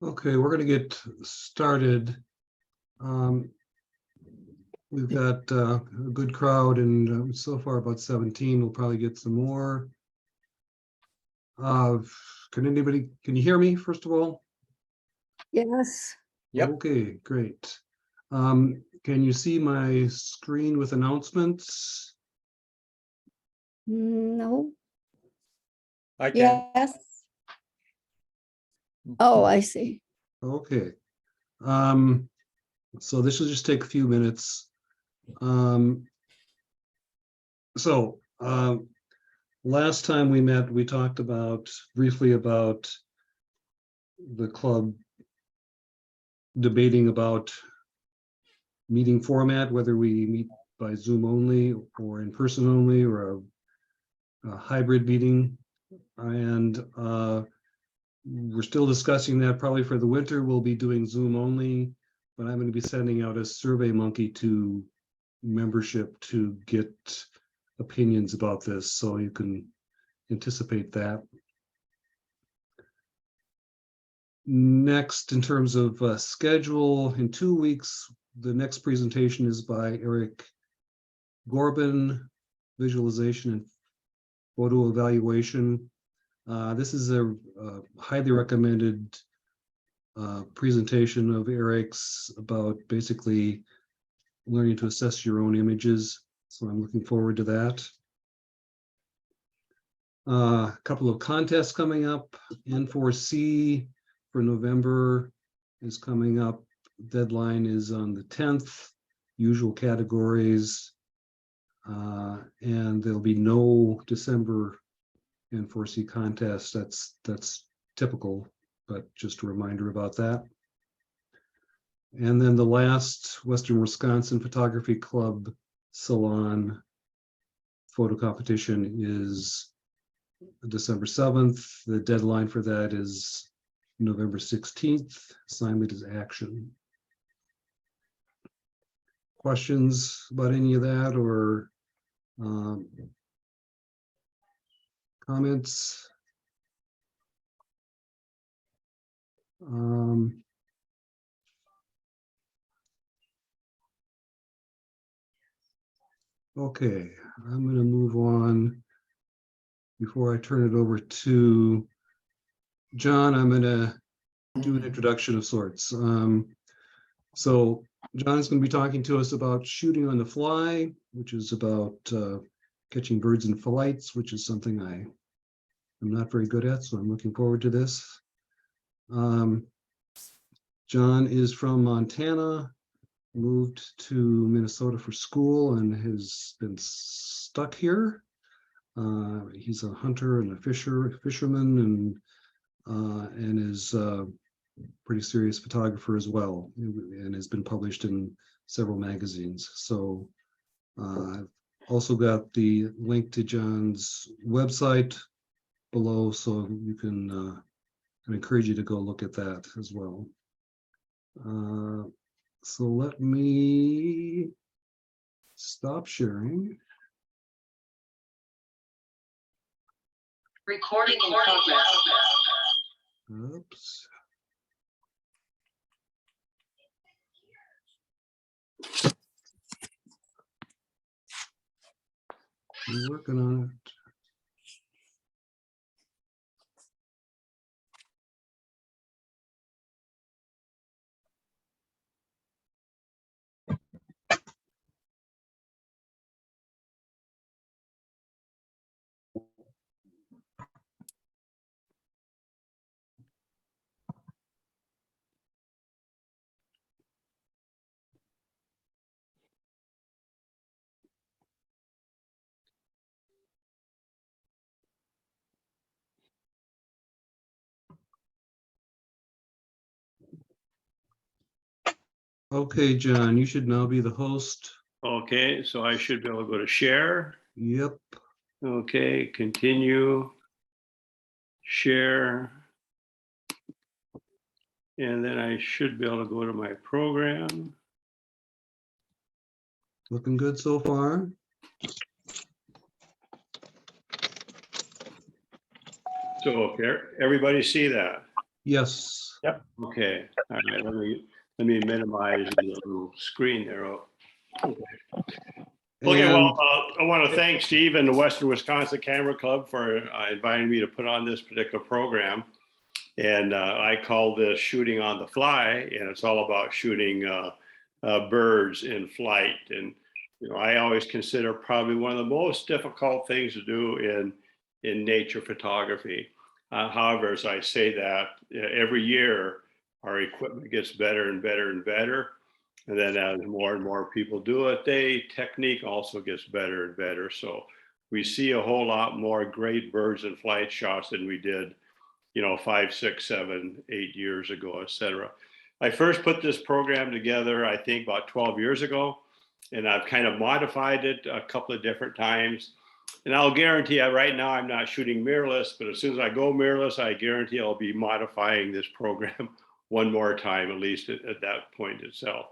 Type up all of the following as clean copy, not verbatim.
Okay, we're going to get started. We've got a good crowd, and so far about 17. We'll probably get some more. Can you hear me, first of all? Yes. Yep. Okay, great. Can you see my screen with announcements? No. I can. Yes. Oh, I see. Okay. So this will just take a few minutes. Last time we met, we talked briefly about the club debating about meeting format, whether we meet by Zoom only or in person only, or a hybrid meeting. And we're still discussing that. Probably for the winter, we'll be doing Zoom only, but I'm going to be sending out a survey monkey to membership to get opinions about this, so you can anticipate that. Next, in terms of schedule, in 2 weeks, the next presentation is by Eric Gorbin, visualization and photo evaluation. This is a highly recommended presentation of Eric's about basically learning to assess your own images. So I'm looking forward to that. A couple of contests coming up. N4C for November is coming up. Deadline is on the 10th. Usual categories. And there'll be no December N4C contest. That's typical, but just a reminder about that. And then the last Western Wisconsin Photography Club Salon photo competition is December 7th. The deadline for that is November 16th. Assignment is action. Questions about any of that, or comments? Okay, I'm going to move on. Before I turn it over to John, I'm going to do an introduction of sorts. So John's going to be talking to us about shooting on the fly, which is about catching birds in flights, which is something I'm not very good at, so I'm looking forward to this. John is from Montana, moved to Minnesota for school, and has been stuck here. He's a hunter and a fisherman, and is a pretty serious photographer as well, and has been published in several magazines. So I've also got the link to John's website below, so you can I encourage you to go look at that as well. So let me stop sharing. Recording in progress. Oops. I'm working on it. Okay, John, you should now be the host. Okay, so I should be able to go to share. Yep. Okay, continue, share. And then I should be able to go to my program. Looking good so far. So okay, everybody see that? Yes. Okay, all right, let me minimize the little screen there. Oh, okay, well, And I want to thank Steve and the Western Wisconsin Camera Club for inviting me to put on this particular program. And I call this shooting on the fly, and it's all about shooting birds in flight. And you know, I always consider probably one of the most difficult things to do in nature photography. However, as I say that, every year our equipment gets better and better and better. And then as more and more people do it, technique also gets better and better. So we see a whole lot more great birds in flight shots than we did, you know, 5, 6, 7, 8 years ago, et cetera. I first put this program together, I think about 12 years ago, and I've kind of modified it a couple of different times. And I'll guarantee you right now I'm not shooting mirrorless, but as soon as I go mirrorless, I guarantee I'll be modifying this program one more time, at least at that point itself.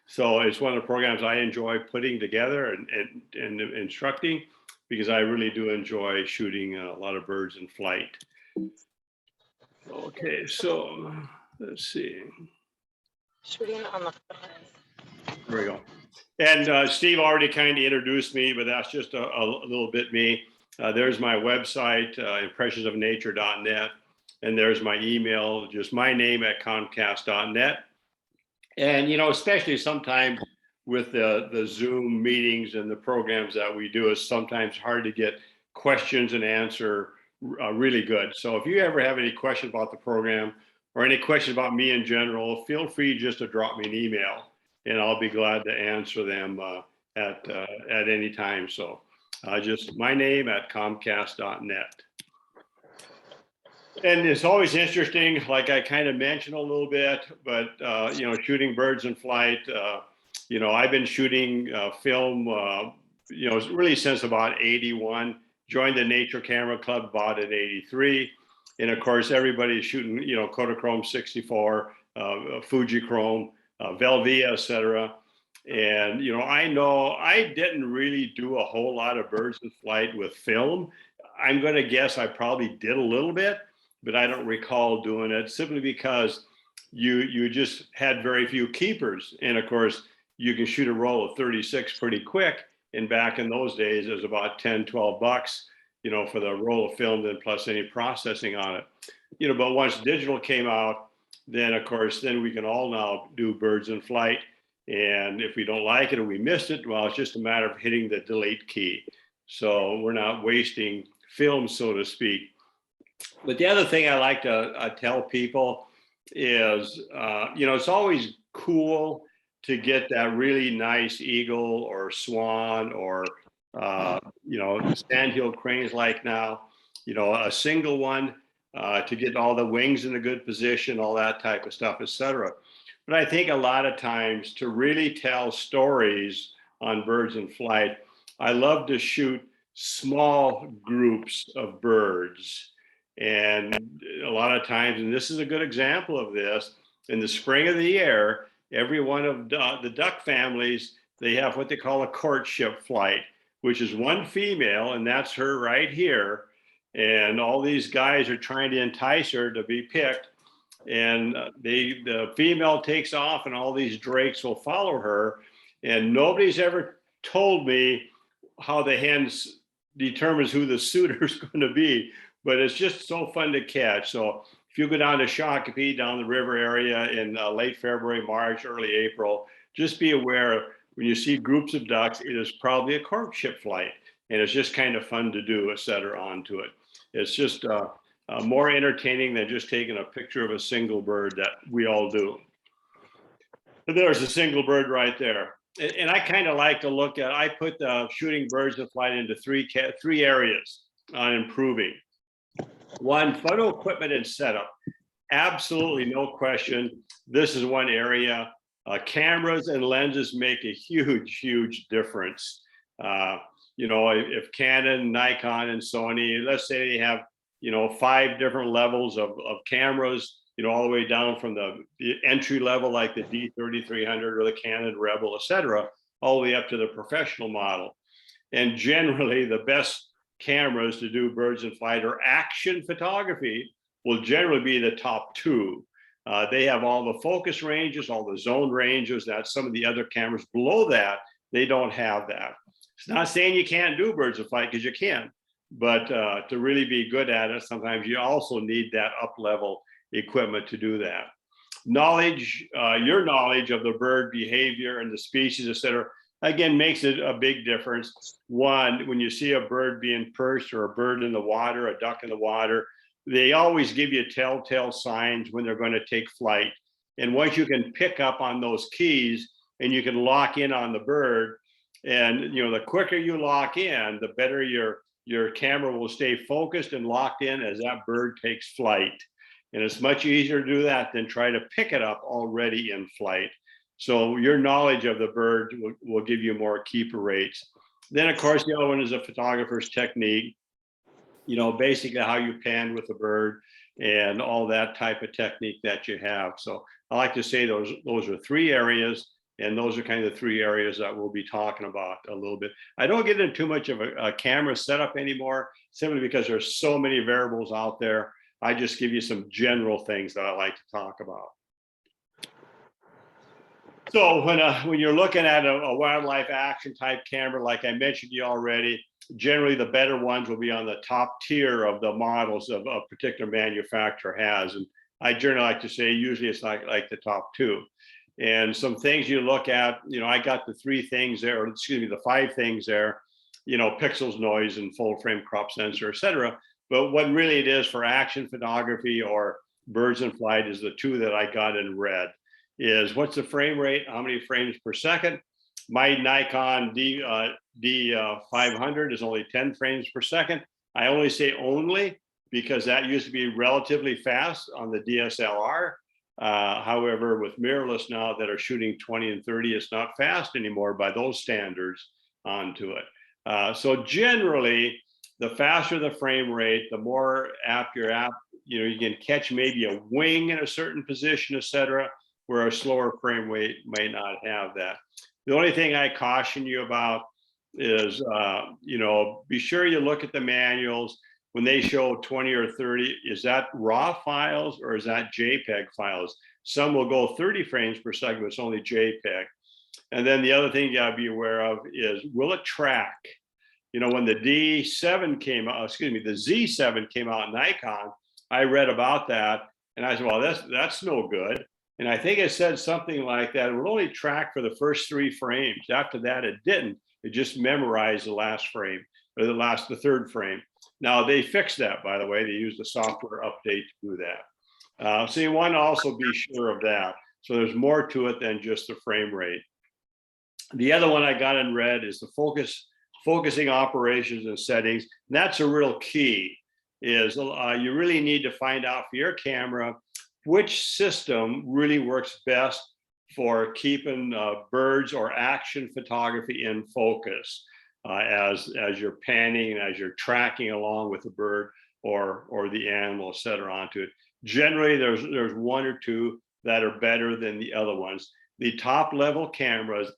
So it's one of the programs I enjoy putting together and instructing, because I really do enjoy shooting a lot of birds in flight. Okay, so let's see. Shooting on the fly. There we go. And Steve already kind of introduced me, but that's just a little bit me. There's my website, impressionsofnature.net, and there's my email, just my name at comcast.net. And, you know, especially sometimes with the Zoom meetings and the programs that we do, it's sometimes hard to get questions and answer really good. So if you ever have any questions about the program or any questions about me in general, feel free just to drop me an email, and I'll be glad to answer them at any time. So just my name at comcast.net. And it's always interesting, like I kind of mentioned a little bit, but you know, shooting birds in flight, you know, I've been shooting film, you know, really since about 81. Joined the Nature Camera Club about in 83. And of course, everybody's shooting, you know, Kodachrome 64, Fujichrome, Velvia, et cetera. And, you know I didn't really do a whole lot of birds in flight with film. I'm going to guess I probably did a little bit, but I don't recall doing it, simply because you just had very few keepers. And of course, you can shoot a roll of 36 pretty quick. And back in those days, it was about 10, 12 bucks, you know, for the roll of film, then plus any processing on it. You know, but once digital came out, then of course, then we can all now do birds in flight. And if we don't like it or we missed it, well, it's just a matter of hitting the delete key. So we're not wasting film, so to speak. But the other thing I like to tell people is, you know, it's always cool to get that really nice eagle or swan or, you know, sandhill cranes like now, you know, a single one to get all the wings in a good position, all that type of stuff, et cetera. But I think a lot of times to really tell stories on birds in flight, I love to shoot small groups of birds. And a lot of times, and this is a good example of this, in the spring of the year, every one of the duck families, they have what they call a courtship flight, which is one female, and that's her right here. And all these guys are trying to entice her to be picked. And the female takes off, and all these drakes will follow her. And nobody's ever told me how the hen determines who the suitor is going to be, but it's just so fun to catch. So if you go down to Shakopee, down the river area in late February, March, early April, just be aware when you see groups of ducks, it is probably a courtship flight, and it's just kind of fun to do, et cetera, onto it. It's just more entertaining than just taking a picture of a single bird that we all do. But there's a single bird right there. And I kind of like to look at, I put the shooting birds in flight into three areas on improving. One, photo equipment and setup. Absolutely no question. This is one area. Cameras and lenses make a huge, huge difference. You know, if Canon, Nikon, and Sony, let's say they have, you know, 5 different levels of cameras, you know, all the way down from the entry level, like the D3300 or the Canon Rebel, et cetera, all the way up to the professional model. And generally, the best cameras to do birds in flight or action photography will generally be the top two. They have all the focus ranges, all the zone ranges that some of the other cameras below that, they don't have that. It's not saying you can't do birds of flight, because you can, but to really be good at it, sometimes you also need that up level equipment to do that. Knowledge, your knowledge of the bird behavior and the species, et cetera, again, makes it a big difference. One, when you see a bird being perched or a bird in the water, a duck in the water, they always give you telltale signs when they're going to take flight. And once you can pick up on those keys and you can lock in on the bird, and the quicker you lock in, the better your camera will stay focused and locked in as that bird takes flight. And it's much easier to do that than try to pick it up already in flight. So your knowledge of the bird will give you more keeper rates. Then, of course, the other one is a photographer's technique. Basically how you pan with the bird and all that type of technique that you have. So I like to say those are three areas, and those are kind of the three areas that we'll be talking about a little bit. I don't get into too much of a camera setup anymore, simply because there's so many variables out there. I just give you some general things that I like to talk about. So when you're looking at a wildlife action type camera, like I mentioned to you already, generally the better ones will be on the top tier of the models of a particular manufacturer has. And I generally like to say, usually it's like the top two. And some things you look at, I got the three things there, or excuse me, the five things there, pixels, noise, and full frame crop sensor, et cetera. But what really it is for action photography or birds in flight is the two that I got in red. Is what's the frame rate, how many frames per second? My Nikon D500 is only 10 frames per second. I only say only because that used to be relatively fast on the DSLR. However, with mirrorless now that are shooting 20 and 30, it's not fast anymore by those standards onto it. So generally, the faster the frame rate, the more apt you're at. You can catch maybe a wing in a certain position, et cetera, where a slower frame rate may not have that. The only thing I caution you about is, be sure you look at the manuals when they show 20 or 30. Is that RAW files or is that JPEG files? Some will go 30 frames per second, but it's only JPEG. And then the other thing you gotta be aware of is, will it track? When the D7 came out, the Z7 came out in Nikon, I read about that and I said, well, that's no good. And I think it said something like that. It would only track for the first 3 frames. After that, it didn't. It just memorized the last frame, or the third frame. Now they fixed that, by the way. They used a software update to do that. So you want to also be sure of that. So there's more to it than just the frame rate. The other one I got in red is the focusing operations and settings. And that's a real key. Is you really need to find out for your camera which system really works best for keeping birds or action photography in focus as you're panning and as you're tracking along with the bird or the animal, et cetera, onto it. Generally, there's one or two that are better than the other ones. The top level cameras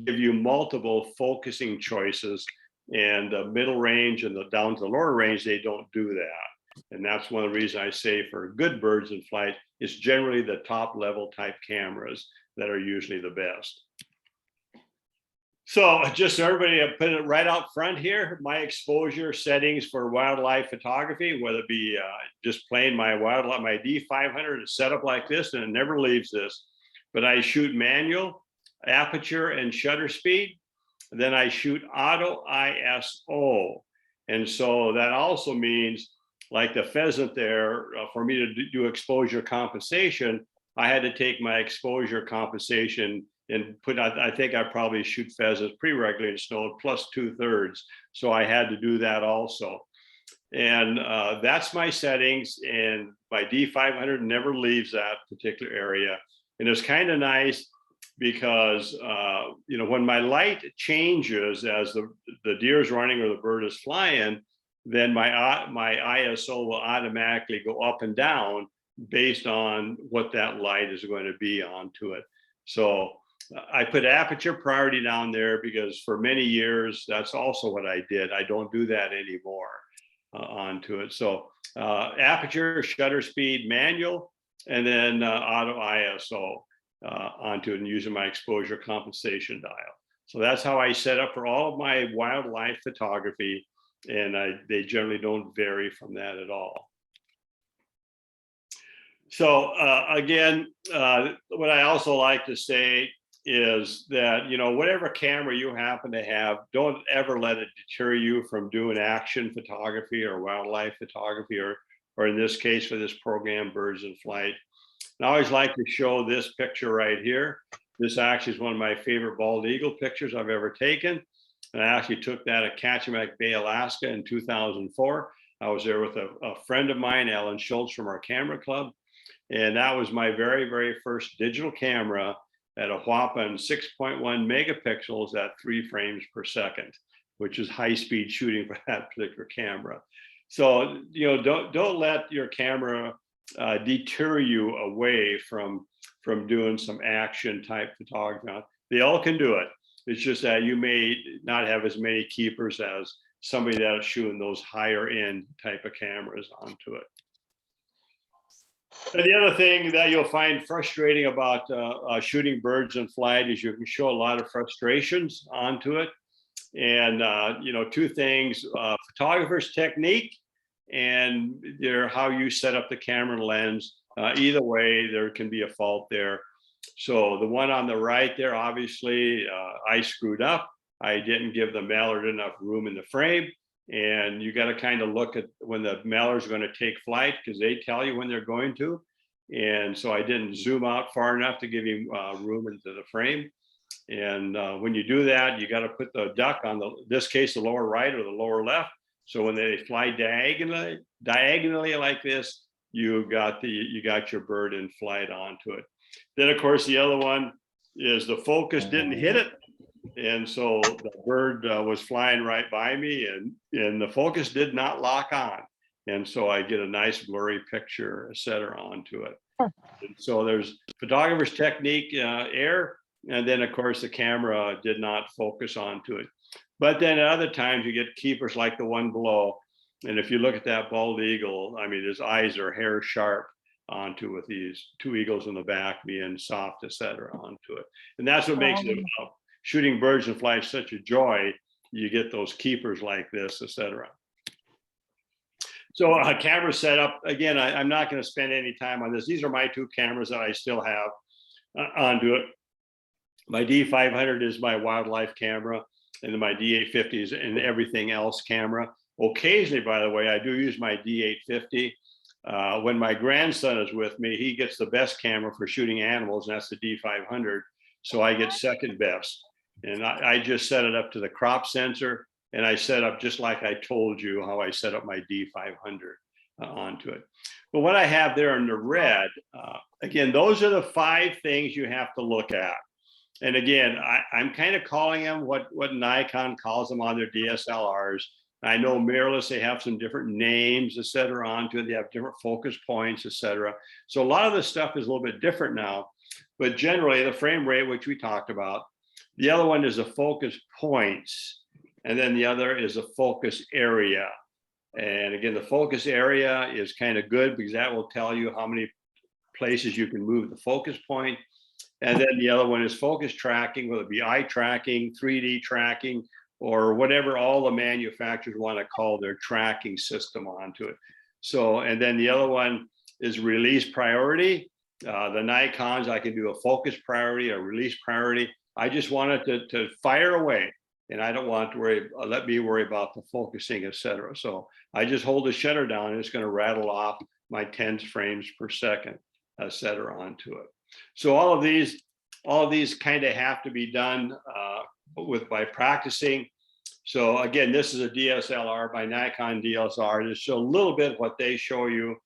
give you multiple focusing choices, and the middle range and the down to the lower range, they don't do that. And that's one of the reasons I say for good birds in flight, it's generally the top level type cameras that are usually the best. So just so everybody, I put it right out front here, my exposure settings for wildlife photography, whether it be just plain my D500 is set up like this and it never leaves this, but I shoot manual, aperture and shutter speed. Then I shoot auto ISO. And so that also means, like the pheasant there, for me to do exposure compensation, I had to take my exposure compensation and put, I think I probably shoot pheasants pretty regularly in snow, plus 2/3. So I had to do that also. And that's my settings, and my D500 never leaves that particular area. And it's kind of nice because, when my light changes as the deer is running or the bird is flying, then my ISO will automatically go up and down based on what that light is going to be onto it. So I put aperture priority down there because for many years, that's also what I did. I don't do that anymore. onto it. So aperture, shutter speed, manual, and then auto ISO onto it, and using my exposure compensation dial. So that's how I set up for all of my wildlife photography, and they generally don't vary from that at all. So again, what I also like to say is that, you know, whatever camera you happen to have, don't ever let it deter you from doing action photography or wildlife photography, or in this case for this program, birds in flight. And I always like to show this picture right here. This actually is one of my favorite bald eagle pictures I've ever taken. And I actually took that at Kachemak Bay, Alaska in 2004. I was there with a friend of mine, Alan Schultz from our camera club. And that was my very, very first digital camera at a whopping 6.1 megapixels at 3 frames per second, which is high speed shooting for that particular camera. So, you know, don't let your camera deter you away from doing some action type photography. They all can do it. It's just that you may not have as many keepers as somebody that's shooting those higher end type of cameras onto it. And the other thing that you'll find frustrating about shooting birds in flight is you can show a lot of frustrations onto it. And, you know, two things, photographer's technique and how you set up the camera and lens. Either way, there can be a fault there. So the one on the right there, obviously, I screwed up. I didn't give the mallard enough room in the frame. And you got to kind of look at when the mallards are going to take flight, because they tell you when they're going to. And so I didn't zoom out far enough to give him room into the frame. And when you do that, you got to put the duck on this case, the lower right or the lower left. So when they fly diagonally like this, you got your bird in flight onto it. Then of course the other one is the focus didn't hit it. And so the bird was flying right by me, and the focus did not lock on. And so I get a nice blurry picture, et cetera, onto it. And so there's photographer's technique error. And then of course the camera did not focus onto it. But then at other times you get keepers like the one below. And if you look at that bald eagle, I mean, his eyes are hair sharp onto with these two eagles in the back being soft, et cetera, onto it. And that's what makes it shooting birds in flight such a joy. You get those keepers like this, et cetera. So a camera setup, again, I'm not going to spend any time on this. These are my two cameras that I still have onto it. My D500 is my wildlife camera, and then my D850 is an everything else camera. Occasionally, by the way, I do use my D850. When my grandson is with me, he gets the best camera for shooting animals, and that's the D500. So I get second best. And I just set it up to the crop sensor, and I set up just like I told you how I set up my D500 onto it. But what I have there in the red, again, those are the 5 things you have to look at. And again, I'm kind of calling them what Nikon calls them on their DSLRs. I know mirrorless, they have some different names, et cetera, onto it. They have different focus points, et cetera. So a lot of this stuff is a little bit different now, but generally the frame rate, which we talked about, the other one is the focus points, and then the other is a focus area. And again, the focus area is kind of good because that will tell you how many places you can move the focus point. And then the other one is focus tracking, whether it be eye tracking, 3D tracking, or whatever all the manufacturers want to call their tracking system onto it. So, and then the other one is release priority. The Nikons, I can do a focus priority, a release priority. I just want it to fire away, and I don't want to let me worry about the focusing, et cetera. So I just hold the shutter down, and it's going to rattle off my 10 frames per second, et cetera, onto it. So all of these kind of have to be done by practicing. So again, this is a DSLR by Nikon DSLR. Just show a little bit what they show you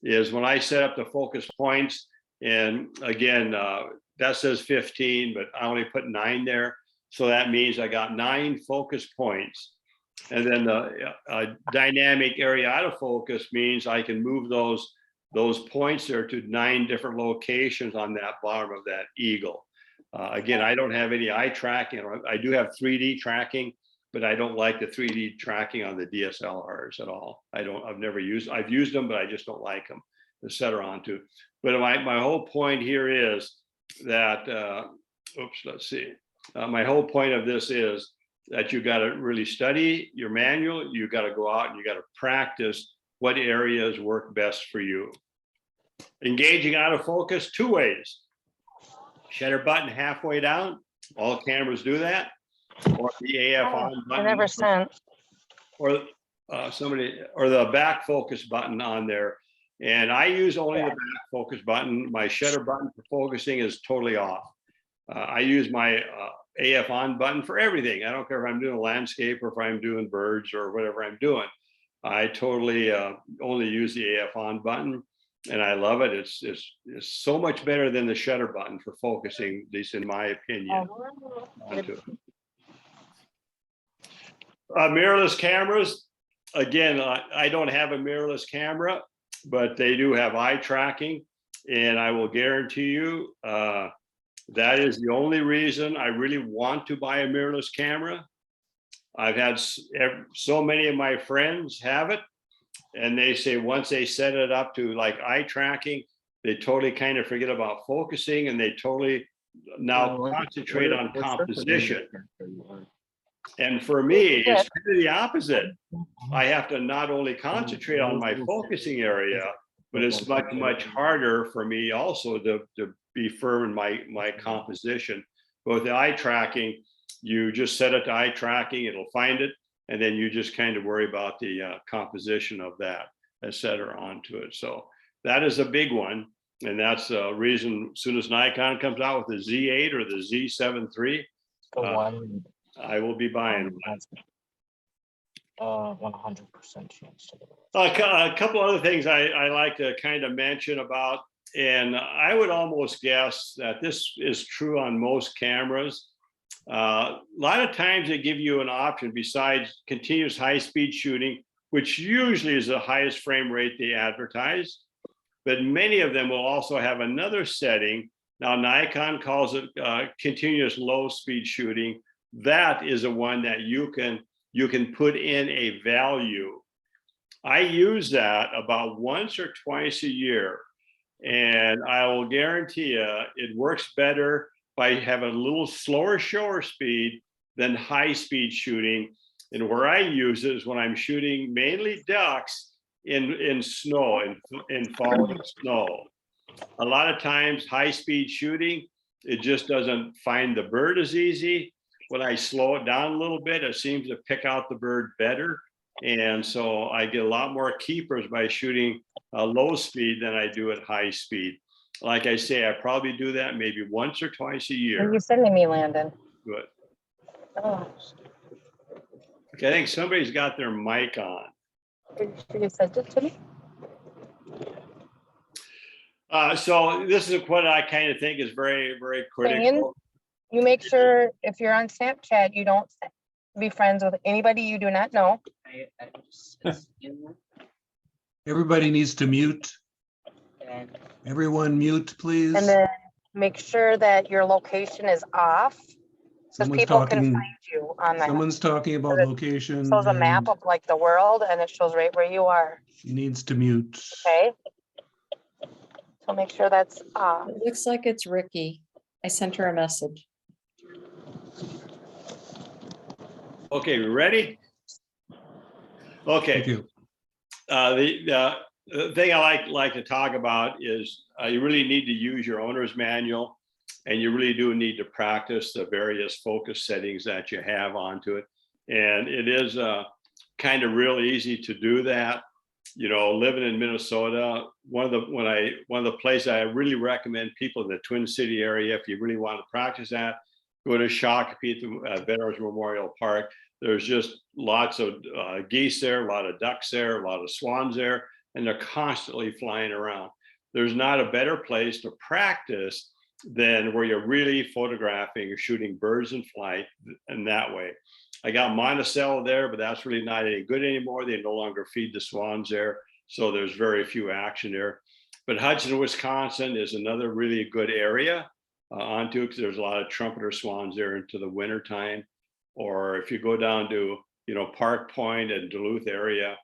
is when I set up the focus points, and again, that says 15, but I only put 9 there. So that means I got 9 focus points. And then the dynamic area out of focus means I can move those points there to 9 different locations on that bottom of that eagle. Again, I don't have any eye tracking. I do have 3D tracking, but I don't like the 3D tracking on the DSLRs at all. I've used them, but I just don't like them to set her onto. But my whole point here is that, let's see. My whole point of this is that you got to really study your manual. You got to go out and you got to practice what areas work best for you. Engaging out of focus, 2 ways. Shutter button halfway down. All cameras do that. Or the AF on I button. never sent. Or or the back focus button on there. And I use only the back focus button. My shutter button for focusing is totally off. I use my AF on button for everything. I don't care if I'm doing a landscape or if I'm doing birds or whatever I'm doing. I totally only use the AF on button, and I love it. It's so much better than the shutter button for focusing, at least in my opinion. Mirrorless cameras. Again, I don't have a mirrorless camera, but they do have eye tracking, and I will guarantee you that is the only reason I really want to buy a mirrorless camera. I've had so many of my friends have it, and they say once they set it up to like eye tracking, they totally kind of forget about focusing, and they totally now concentrate on composition. And for me, it's kind of the opposite. I have to not only concentrate on my focusing area, but it's much harder for me also to be firm in my composition. But with the eye tracking, you just set it to eye tracking, it'll find it, and then you just kind of worry about the composition of that, etc. onto it. So that is a big one, and that's the reason as soon as Nikon comes out with the Z8 or the Z7 III, I will be buying one. 100% chance to A couple other things I like to kind of mention about, and I would almost guess that this is true on most cameras. A lot of times they give you an option besides continuous high-speed shooting, which usually is the highest frame rate they advertise, but many of them will also have another setting. Now Nikon calls it continuous low-speed shooting. That is the one that you can put in a value. I use that about once or twice a year, and I will guarantee you it works better by having a little slower shutter speed than high speed shooting. And where I use it is when I'm shooting mainly ducks in snow, in falling snow. A lot of times high speed shooting, it just doesn't find the bird as easy. When I slow it down a little bit, it seems to pick out the bird better. And so I get a lot more keepers by shooting low speed than I do at high speed. Like I say, I probably do that maybe once or twice a Are year. you sending me, Landon? Good. Oh, Okay, I think somebody's got their mic on. are you sure you sent it to me? So this is what I kind of think is very, very critical. You make sure if you're on Snapchat, you don't be friends with anybody you do not know. Everybody needs to mute. Everyone mute, please. And then make sure that your location is off, so Someone's people can talking, find you on that. someone's talking about It location. shows a map and of like the world, and it shows right where you are. She needs to mute. Okay. So make sure that's off. It looks like it's Ricky. I sent her a message. Okay, we ready? Okay. Thank you. The thing I like to talk about is you really need to use your owner's manual, and you really do need to practice the various focus settings that you have onto it. And it is kind of real easy to do that. You know, living in Minnesota, one of the places I really recommend people in the Twin City area, if you really want to practice that, go to Shakopee at Veterans Memorial Park. There's just lots of geese there, a lot of ducks there, a lot of swans there, and they're constantly flying around. There's not a better place to practice than where you're really photographing or shooting birds in flight in that way. I got Monticello there, but that's really not any good anymore. They no longer feed the swans there, so there's very few action there. But Hudson, Wisconsin is another really good area onto it, because there's a lot of trumpeter swans there into the winter time. or if you go down to, Park Point and Duluth area,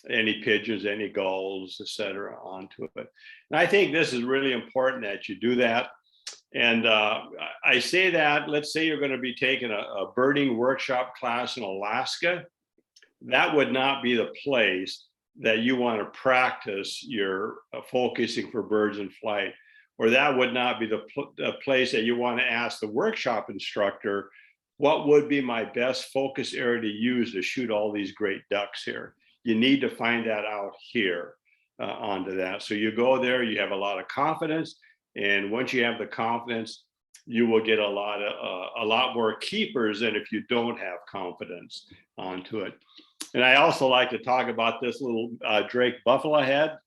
any pigeons, any gulls, etc., onto it. And I think this is really important that you do that. And I say that, let's say you're going to be taking a birding workshop class in Alaska, that would not be the place that you want to practice your focusing for birds in flight, or that would not be the place that you want to ask the workshop instructor, what would be my best focus area to use to shoot all these great ducks here? You need to find that out here onto that. So you go there, you have a lot of confidence. And once you have the confidence, you will get a lot more keepers than if you don't have confidence onto it. And I also like to talk about this little Drake buffalo head.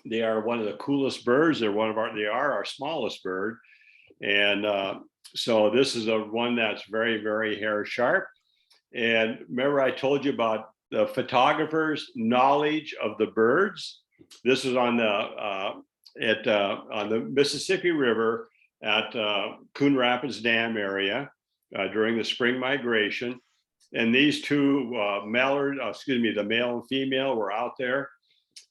They are one of the coolest birds. They are our smallest bird. And so this is one that's very, very hair sharp. And remember I told you about the photographer's knowledge of the birds. This is on the Mississippi River at Coon Rapids Dam area during the spring migration. And these two the male and female were out there,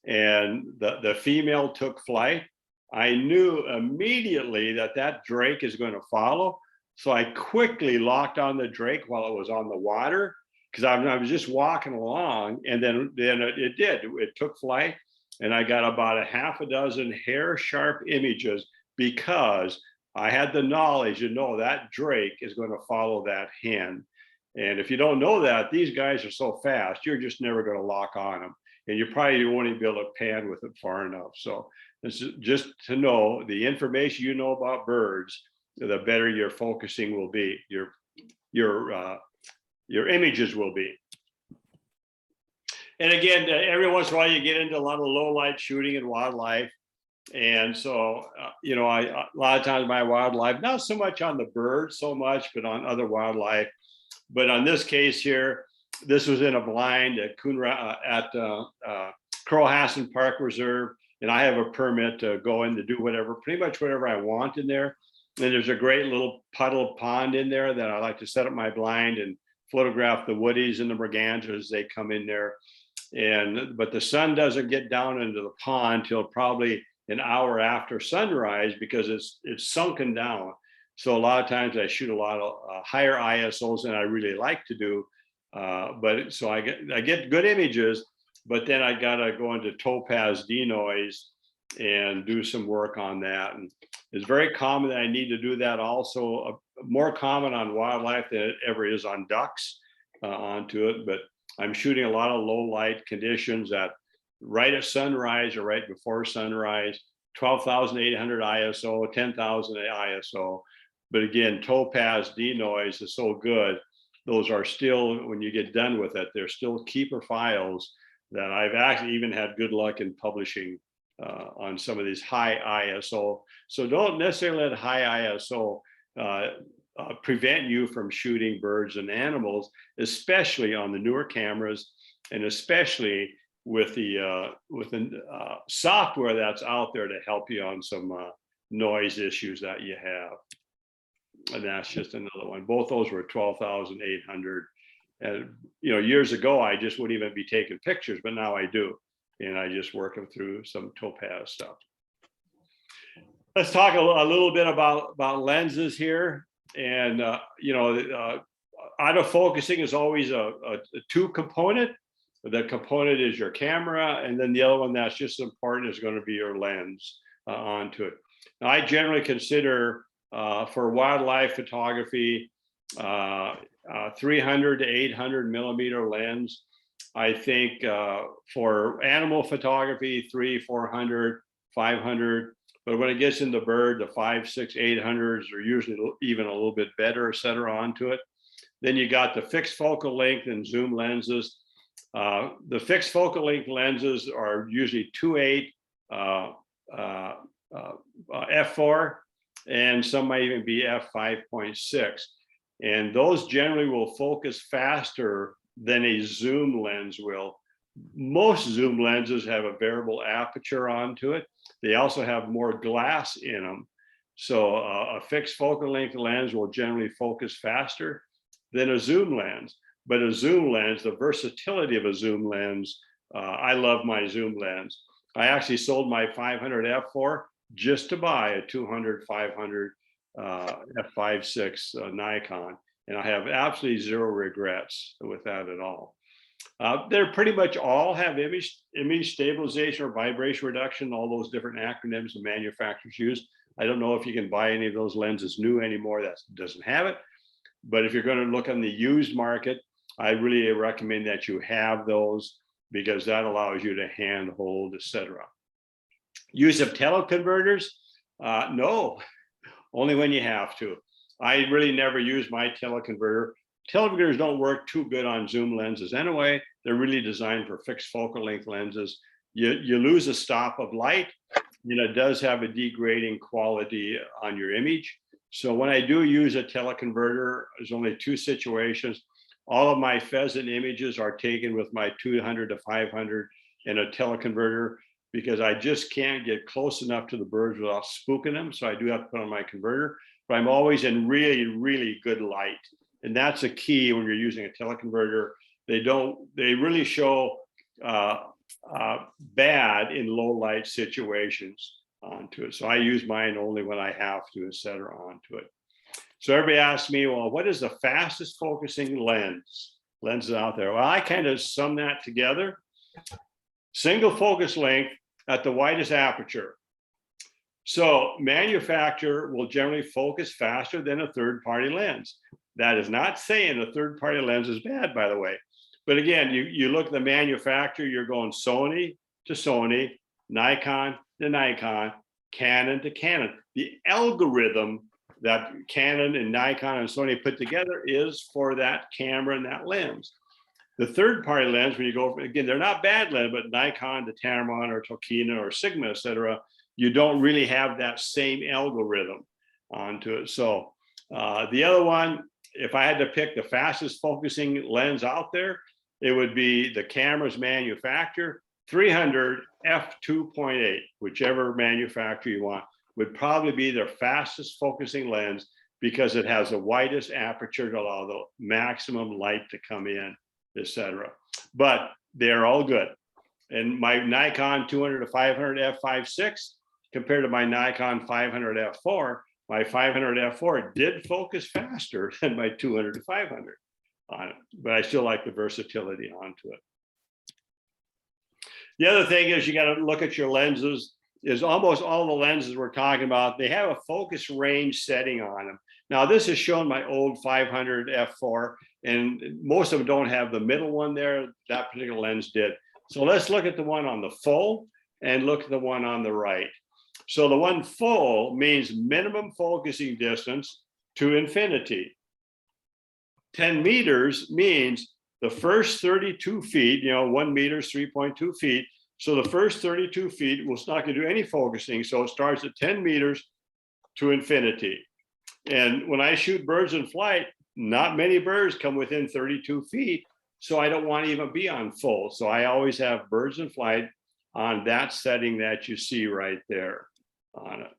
and the female took flight. I knew immediately that drake is going to follow. So I quickly locked on the drake while it was on the water, because I was just walking along, and then it took flight, and I got about a half a dozen hair sharp images because I had the knowledge to know that drake is going to follow that hen. And if you don't know that, these guys are so fast, you're just never going to lock on them, and you probably won't even be able to pan with it far enough. So this is just to know the information you know about birds, the better your focusing will be, your images will be. And again, every once in a while you get into a lot of low light shooting and wildlife. And so, a lot of times my wildlife, not so much on the birds so much, but on other wildlife. But on this case here, this was in a blind at Crowhassan Park Reserve. And I have a permit to go in to do pretty much whatever I want in there. And there's a great little puddle pond in there that I like to set up my blind and photograph the woodies and the mergansers as they come in there. But the sun doesn't get down into the pond till probably an hour after sunrise, because it's sunken down. So a lot of times I shoot a lot of higher ISOs than I really like to do. But so I get good images, but then I gotta go into topaz denoise and do some work on that. And it's very common that I need to do that also, more common on wildlife than it ever is on ducks onto it. But I'm shooting a lot of low light conditions at right at sunrise or right before sunrise, 12,800 ISO, 10,000 ISO. But again, topaz denoise is so good. Those are still, when you get done with it, they're still keeper files that I've actually even had good luck in publishing on some of these high ISO. So don't necessarily let high ISO prevent you from shooting birds and animals, especially on the newer cameras, and especially with the software that's out there to help you on some noise issues that you have. And that's just another one. Both those were 12,800. And years ago, I just wouldn't even be taking pictures, but now I do. And I just work them through some topaz stuff. Let's talk a little bit about lenses here. And autofocusing is always a two component. The component is your camera, and then the other one that's just important is going to be your lens onto it. Now, I generally consider for wildlife photography 300 to 800 millimeter lens. I think for animal photography, 300, 400, 500. But when it gets into bird, the 500, 600, 800s are usually even a little bit better, et cetera, onto it. Then you got the fixed focal length and zoom lenses. The fixed focal length lenses are usually 2.8 f4, and some might even be f5.6. And those generally will focus faster than a zoom lens will. Most zoom lenses have a variable aperture onto it. They also have more glass in them. So a fixed focal length lens will generally focus faster. than a zoom lens. But a zoom lens, the versatility of a zoom lens, I love my zoom lens. I actually sold my 500 f4 just to buy a 200 500 f5.6 Nikon, and I have absolutely zero regrets with that at all. They're pretty much all have image stabilization or vibration reduction, all those different acronyms the manufacturers use. I don't know if you can buy any of those lenses new anymore that doesn't have it, but if you're going to look on the used market, I really recommend that you have those, because that allows you to handhold, etc. Use of teleconverters? No, only when you have to. I really never use my teleconverter. Teleconverters don't work too good on zoom lenses anyway. They're really designed for fixed focal length lenses. You lose a stop of light, and it does have a degrading quality on your image. So when I do use a teleconverter, there's only two situations. All of my pheasant images are taken with my 200 to 500 and a teleconverter, because I just can't get close enough to the birds without spooking them. So I do have to put on my converter, but I'm always in really, really good light. And that's a key when you're using a teleconverter. They really show bad in low light situations onto it. So I use mine only when I have to, etc. onto it. So everybody asks me, well, what is the fastest focusing lenses out there? Well, I kind of sum that together. Single focus length at the widest aperture. So manufacturer will generally focus faster than a third-party lens. That is not saying a third-party lens is bad, by the way. But again, you look at the manufacturer, you're going Sony to Sony, Nikon to Nikon, Canon to Canon. The algorithm that Canon and Nikon and Sony put together is for that camera and that lens. The third-party lens, when you go, again, they're not bad lens, but Nikon to Tamron or Tokina or Sigma, etc., you don't really have that same algorithm onto it. So the other one, if I had to pick the fastest focusing lens out there, it would be the camera's manufacturer, 300 f2.8, whichever manufacturer you want, would probably be their fastest focusing lens, because it has the widest aperture to allow the maximum light to come in, etc. But they're all good. And my Nikon 200 to 500 f5.6 compared to my Nikon 500 f4, my 500 f4 did focus faster than my 200 to 500 on it, but I still like the versatility onto it. The other thing is you got to look at your lenses. Is almost all the lenses we're talking about, they have a focus range setting on them. Now this is showing my old 500 f4, and most of them don't have the middle one there. That particular lens did. So let's look at the one on the full and look at the one on the right. So the one full means minimum focusing distance to infinity. 10 meters means the first 32 feet, 1 meter is 3.2 feet. So the first 32 feet, it's not going to do any focusing. So it starts at 10 meters to infinity. And when I shoot birds in flight, not many birds come within 32 feet. So I don't want to even be on full. So I always have birds in flight on that setting that you see right there on it.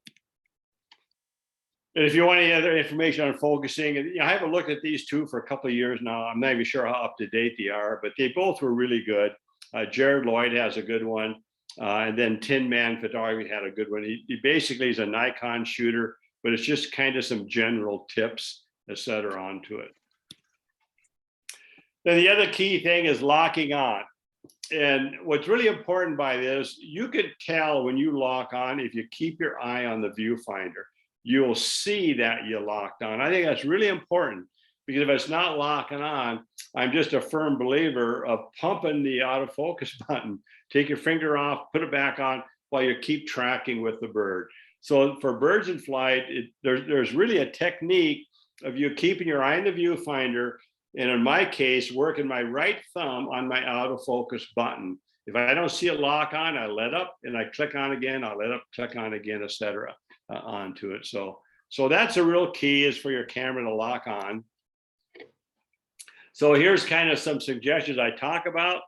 And if you want any other information on focusing, I haven't looked at these two for a couple of years now. I'm not even sure how up to date they are, but they both were really good. Jared Lloyd has a good one. And then Tin Man Photography had a good one. He basically is a Nikon shooter, but it's just kind of some general tips, etc. onto it. Then the other key thing is locking on. And what's really important by this, you could tell when you lock on, if you keep your eye on the viewfinder, you'll see that you locked on. I think that's really important, because if it's not locking on, I'm just a firm believer of pumping the autofocus button. Take your finger off, put it back on while you keep tracking with the bird. So for birds in flight, there's really a technique of you keeping your eye on the viewfinder, and in my case, working my right thumb on my autofocus button. If I don't see it lock on, I let up and I click on again, I'll let up, click on again, etc. Onto it. So that's a real key, is for your camera to lock on. So here's kind of some suggestions I talk about.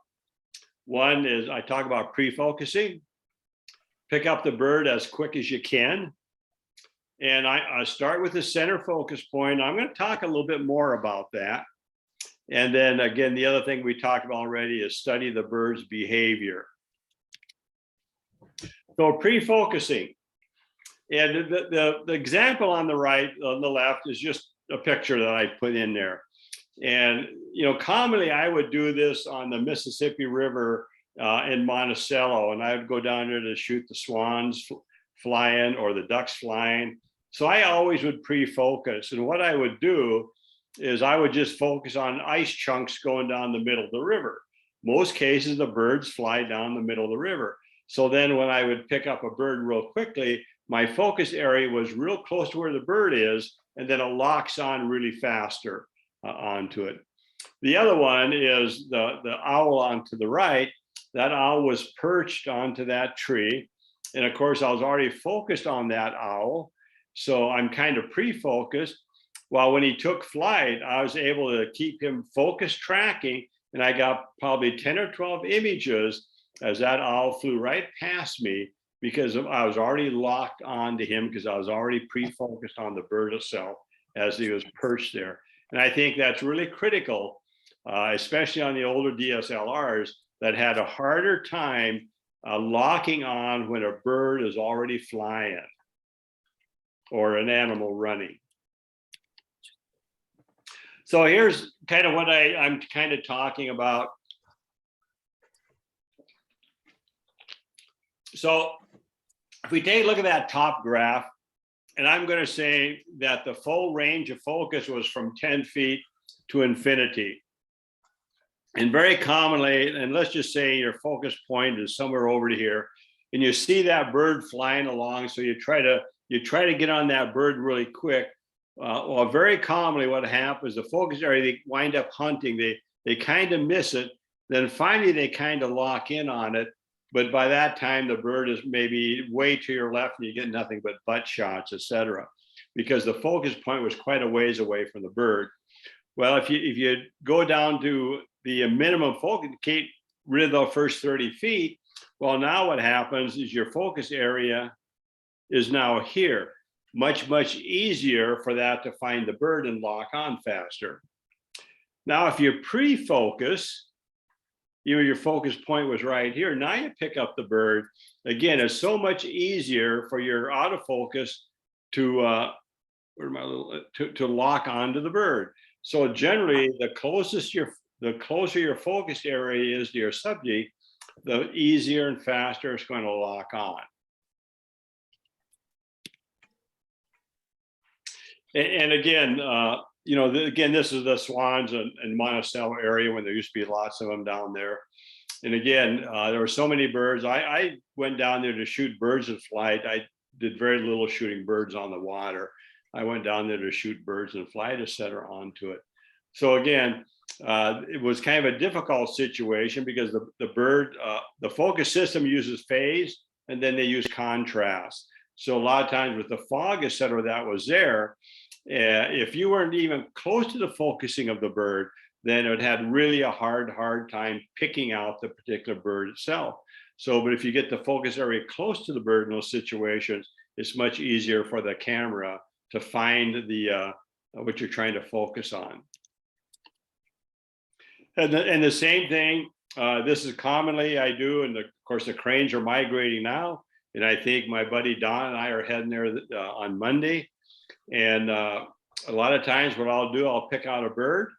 One is I talk about pre-focusing. Pick up the bird as quick as you can. And I start with the center focus point. I'm going to talk a little bit more about that And then again, the other thing we talked about already is study the bird's behavior. So pre-focusing. And the example on the right, on the left, is just a picture that I put in there. And, you know, commonly I would do this on the Mississippi River in Monticello, and I would go down there to shoot the swans flying or the ducks flying. So I always would pre-focus. And what I would do is I would just focus on ice chunks going down the middle of the river. Most cases, the birds fly down the middle of the river. So then when I would pick up a bird real quickly, my focus area was real close to where the bird is, and then it locks on really faster onto it. The other one is the owl on to the right. That owl was perched onto that tree. And of course, I was already focused on that owl. So I'm kind of pre-focused. While when he took flight, I was able to keep him focused tracking, and I got probably 10 or 12 images as that owl flew right past me, because I was already locked onto him, because I was already pre-focused on the bird itself as he was perched there. And I think that's really critical, especially on the older DSLRs that had a harder time locking on when a bird is already flying or an animal running. So here's kind of what I'm kind of talking about. So if we take a look at that top graph, and I'm going to say that the full range of focus was from 10 feet to infinity. And very commonly, and let's just say your focus point is somewhere over here, and you see that bird flying along, so you try to get on that bird really quick. Well, very commonly what happens, the focus area, they wind up hunting, they kind of miss it, then finally they kind of lock in on it. But by that time, the bird is maybe way to your left and you get nothing but butt shots, etc., because the focus point was quite a ways away from the bird. Well, if you go down to the minimum focus, get rid of the first 30 feet, well, now what happens is your focus area is now here. Much, much easier for that to find the bird and lock on faster. Now, if you pre-focus, your focus point was right here. Now you pick up the bird. Again, it's so much easier for your autofocus to to lock onto the bird. So generally, the closer your focus area is to your subject, the easier and faster it's going to lock on. And again, again, this is the swans in Monticello area when there used to be lots of them down there. And again, there were so many birds. I went down there to shoot birds in flight. I did very little shooting birds on the water. I went down there to shoot birds in flight, etc., onto it. So again, it was kind of a difficult situation because the focus system uses phase, and then they use contrast. So a lot of times with the fog, etc., that was there, if you weren't even close to the focusing of the bird, then it had really a hard time picking out the particular bird itself. So, but if you get the focus area close to the bird in those situations, it's much easier for the camera to find what you're trying to focus on. And the same thing, this is commonly I do, and of course the cranes are migrating now, and I think my buddy Don and I are heading there on Monday. And a lot of times what I'll do, I'll pick out a bird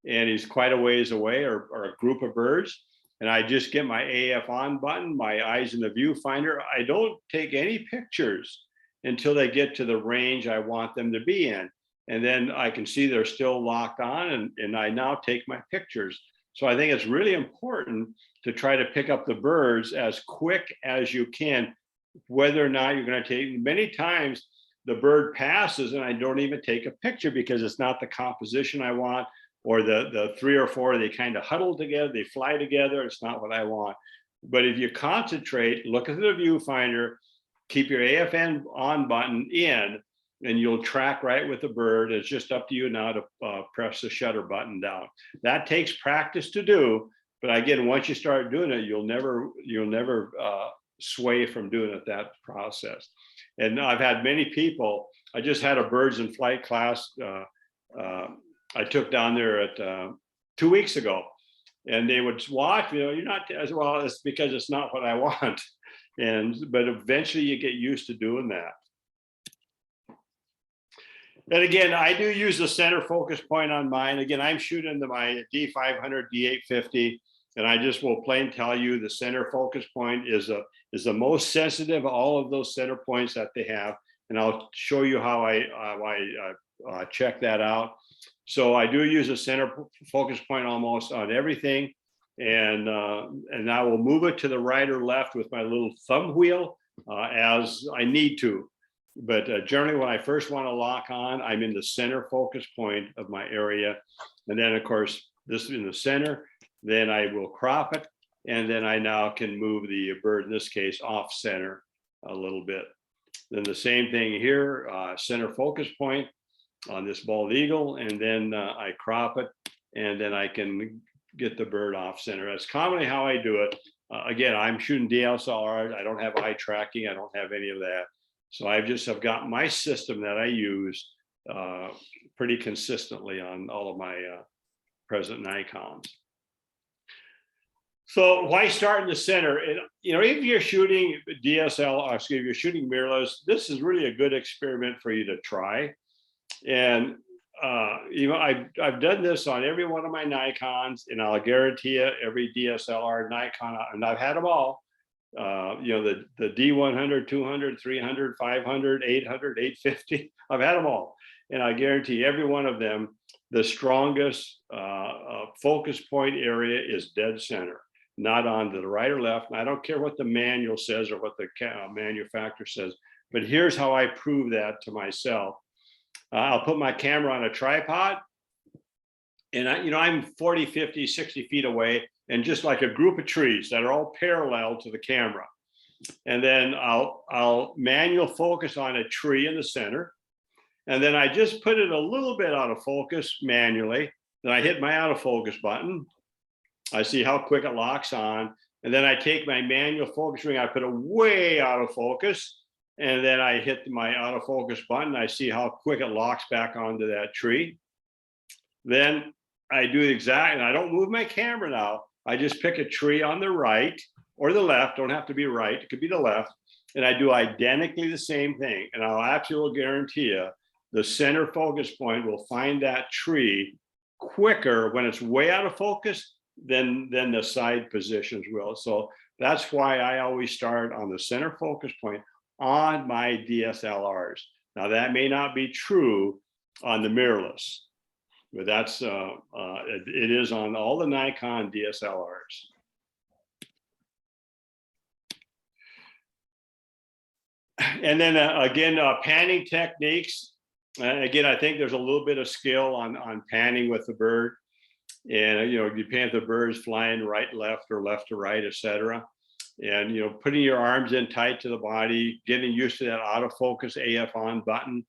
and he's quite a ways away, or a group of birds. And I just get my AF on button, my eyes in the viewfinder. I don't take any pictures until they get to the range I want them to be in. And then I can see they're still locked on, and I now take my pictures. So I think it's really important to try to pick up the birds as quick as you can, whether or not you're going to take. Many times the bird passes and I don't even take a picture because it's not the composition I want, or the 3 or 4, they kind of huddle together, they fly together. It's not what I want. But if you concentrate, look at the viewfinder, keep your AFN on button in, and you'll track right with the bird. It's just up to you now to press the shutter button down. That takes practice to do, but again, once you start doing it, you'll never sway from doing it, that process. And I've had many people. I just had a birds in flight class I took down there at 2 weeks ago. And they would watch, you're not as well. It's because it's not what I want. But eventually you get used to doing that. And again, I do use the center focus point on mine. Again, I'm shooting to my D500, D850, and I just will plain tell you the center focus point is the most sensitive of all of those center points that they have. And I'll show you how I check that out. So I do use a center focus point almost on everything. And I will move it to the right or left with my little thumb wheel as I need to. But generally, when I first want to lock on, I'm in the center focus point of my area. And then, of course, this is in the center. Then I will crop it. And then I now can move the bird, in this case, off center a little bit. Then the same thing here, center focus point on this bald eagle. And then I crop it. And then I can get the bird off center. That's commonly how I do it. Again, I'm shooting DSLR. I don't have eye tracking. I don't have any of that. So I've got my system that I use pretty consistently on all of my present Nikons. So why start in the center? And if you're shooting if you're shooting mirrorless, this is really a good experiment for you to try. And I've done this on every one of my Nikons, and I'll guarantee you every DSLR Nikon, and I've had them all. The D100, 200, 300, 500, 800, 850. I've had them all. And I guarantee every one of them, the strongest focus point area is dead center, not on to the right or left. And I don't care what the manual says or what the manufacturer says, but here's how I prove that to myself. I'll put my camera on a tripod, and I'm 40, 50, 60 feet away, and just like a group of trees that are all parallel to the camera. And then I'll manual focus on a tree in the center. And then I just put it a little bit out of focus manually. Then I hit my out of focus button. I see how quick it locks on. And then I take my manual focus ring, I put it way out of focus. And then I hit my out of focus button. I see how quick it locks back onto that tree. Then I do exactly, and I don't move my camera now. I just pick a tree on the right or the left, don't have to be right, it could be the left, and I do identically the same thing. And I'll absolutely guarantee you the center focus point will find that tree quicker when it's way out of focus than the side positions will. So that's why I always start on the center focus point on my DSLRs. Now that may not be true on the mirrorless, but that's it is on all the Nikon DSLRs. And then again, panning techniques. Again, I think there's a little bit of skill on panning with the bird, and you pan if the bird's flying right, left, or left to right, etc. And putting your arms in tight to the body, getting used to that autofocus AF on button,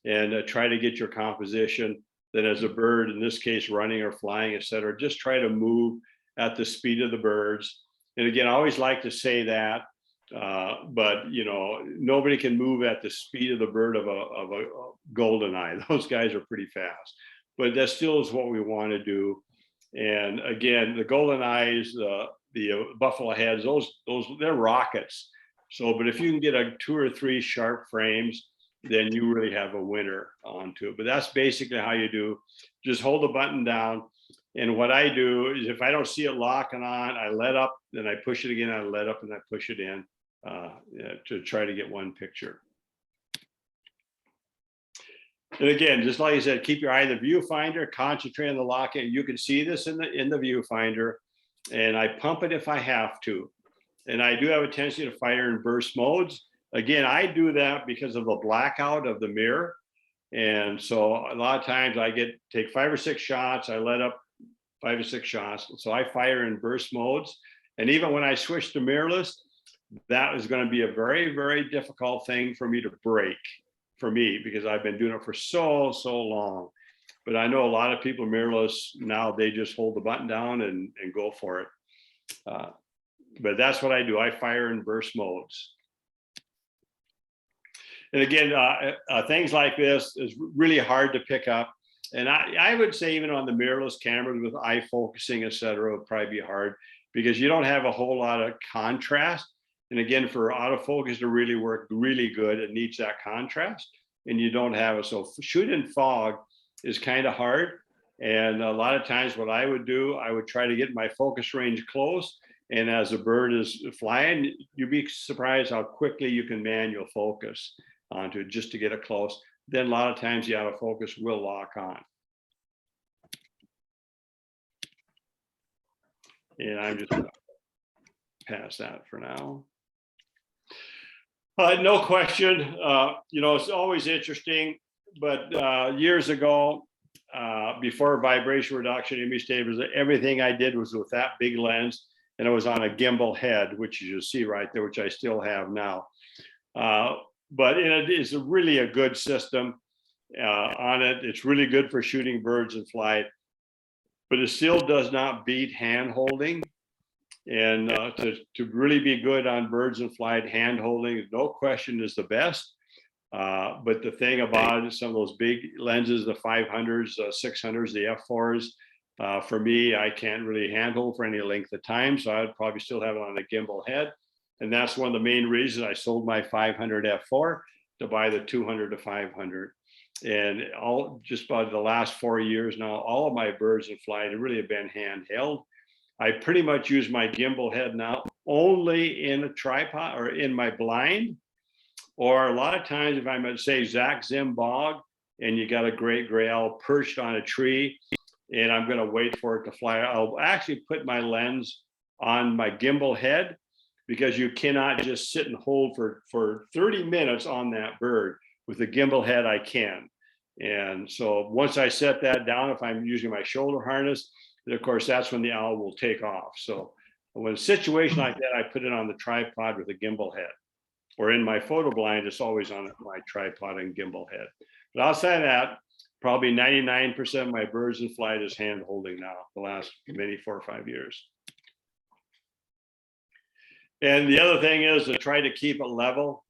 and try to get your composition. Then as a bird, in this case, running or flying, etc., just try to move at the speed of the birds. And again, I always like to say that, but nobody can move at the speed of the bird of a golden eye. Those guys are pretty fast, but that still is what we want to do. And again, the golden eyes, the buffalo heads, those they're rockets. So, but if you can get 2 or 3 sharp frames, then you really have a winner onto it. But that's basically how you do. Just hold the button down. And what I do is if I don't see it locking on, I let up, then I push it again, I let up, and I push it in to try to get one picture. And again, just like I said, keep your eye in the viewfinder, concentrate on the locking. You can see this in the viewfinder, and I pump it if I have to. And I do have a tendency to fire in burst modes. Again, I do that because of the blackout of the mirror. And so a lot of times I take 5 or 6 shots, I let up 5 or 6 shots. So I fire in burst modes. And even when I switch to mirrorless, that is going to be a very, very difficult thing for me to break for me, because I've been doing it for so long. But I know a lot of people mirrorless now, they just hold the button down and go for it. But that's what I do. I fire in burst modes. And again, things like this is really hard to pick up. And I would say even on the mirrorless cameras with eye focusing, et cetera, would probably be hard because you don't have a whole lot of contrast. And again, for autofocus to really work really good, it needs that contrast, and you don't have it. So shooting fog is kind of hard. And a lot of times what I would do, I would try to get my focus range close. And as a bird is flying, you'd be surprised how quickly you can manual focus onto it just to get it close. Then a lot of times the autofocus will lock on. And I'm just gonna pass that for now. No question, it's always interesting, but years ago, before vibration reduction, image stabilization, everything I did was with that big lens, and it was on a gimbal head, which you see right there, which I still have now. But it is really a good system on it. It's really good for shooting birds in flight, but it still does not beat hand holding. And to really be good on birds in flight, hand holding, no question, is the best. But the thing about it, some of those big lenses, the 500s, 600s, the f4s, for me, I can't really handle for any length of time. So I'd probably still have it on a gimbal head. And that's one of the main reasons I sold my 500 f4 to buy the 200 to 500. And just about the last 4 years now, all of my birds in flight have really have been handheld. I pretty much use my gimbal head now only in a tripod or in my blind. Or a lot of times if I'm at, say, Zach Zim Bog, and you got a great gray owl perched on a tree, and I'm going to wait for it to fly, I'll actually put my lens on my gimbal head, because you cannot just sit and hold for 30 minutes on that bird. With the gimbal head, I can. And so once I set that down, if I'm using my shoulder harness, of course, that's when the owl will take off. So when a situation like that, I put it on the tripod with a gimbal head. Or in my photo blind, it's always on my tripod and gimbal head. But outside of that, probably 99% of my birds in flight is hand holding now, the last maybe 4 or 5 years. And the other thing is to try to keep it level.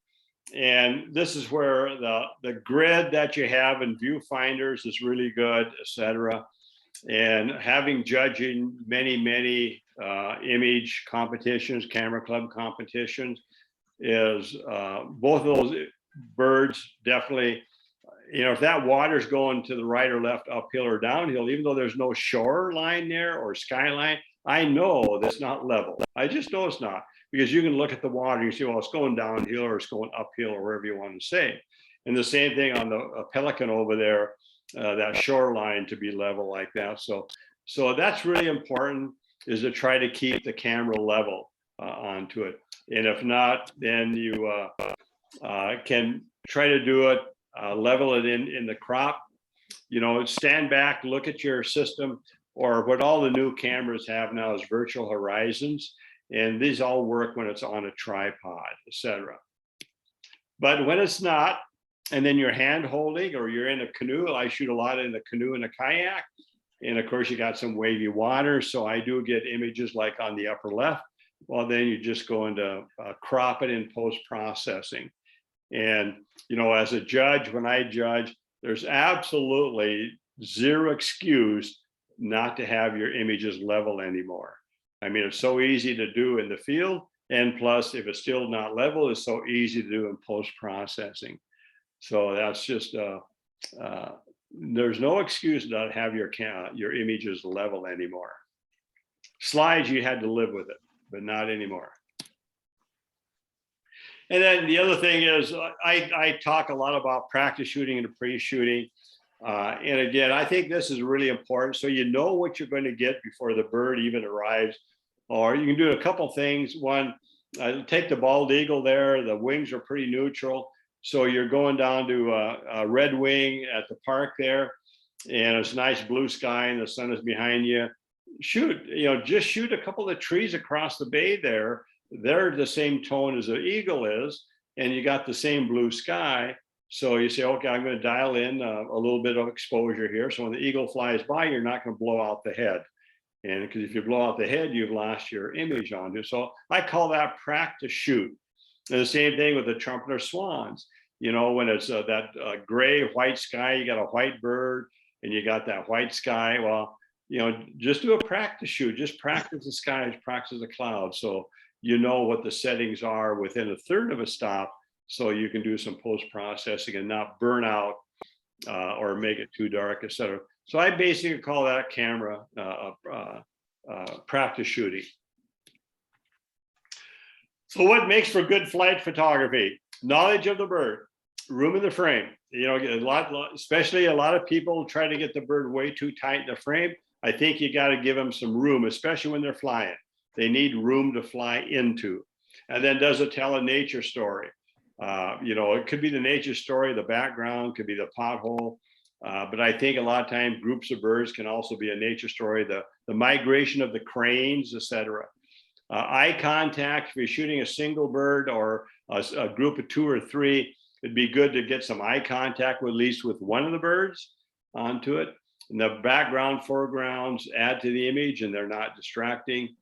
And this is where the grid that you have in viewfinders is really good, et cetera. And having judging many image competitions, camera club competitions, is both of those birds definitely, if that water's going to the right or left, uphill or downhill, even though there's no shoreline there or skyline, I know that's not level. I just know it's not, because you can look at the water and you see, well, it's going downhill or it's going uphill or wherever you want to say. And the same thing on the pelican over there, that shoreline to be level like that. So that's really important, is to try to keep the camera level onto it. And if not, then you can try to do it, level it in the crop, stand back, look at your system, or what all the new cameras have now is virtual horizons. And these all work when it's on a tripod, etc. But when it's not, and then you're hand holding or you're in a canoe, I shoot a lot in a canoe and a kayak. And of course you got some wavy water. So I do get images like on the upper left. Well, then you just go into crop it in post-processing. And, as a judge, when I judge, there's absolutely zero excuse not to have your images level anymore. I mean, it's so easy to do in the field. And plus, if it's still not level, it's so easy to do in post-processing. So that's just, there's no excuse to not have your images level anymore. Slides, you had to live with it, but not anymore. And then the other thing is, I talk a lot about practice shooting and pre-shooting. And again, I think this is really important. So you know what you're going to get before the bird even arrives. Or you can do a couple things. One, take the bald eagle there. The wings are pretty neutral. So you're going down to a red wing at the park there, and it's nice blue sky and the sun is behind you. Shoot, just shoot a couple of the trees across the bay there. They're the same tone as the eagle is, and you got the same blue sky. So you say, okay, I'm going to dial in a little bit of exposure here. So when the eagle flies by, you're not going to blow out the head. And because if you blow out the head, you've lost your image onto. So I call that practice shoot. And the same thing with the trumpeter swans. When it's that gray white sky, you got a white bird, and you got that white sky, well, just do a practice shoot, just practice the skies, practice the clouds. So you know what the settings are within a third of a stop, so you can do some post-processing and not burn out or make it too dark, etc. So I basically call that camera practice shooting. So what makes for good flight photography? Knowledge of the bird, room in the frame. Especially a lot of people try to get the bird way too tight in the frame. I think you got to give them some room, especially when they're flying. They need room to fly into. And then does it tell a nature story? It could be the nature story, the background, could be the pothole. But I think a lot of times groups of birds can also be a nature story, the migration of the cranes, etc. Eye contact, if you're shooting a single bird or a group of 2 or 3, it'd be good to get some eye contact with at least with one of the birds onto it. And the background foregrounds add to the image and they're not distracting.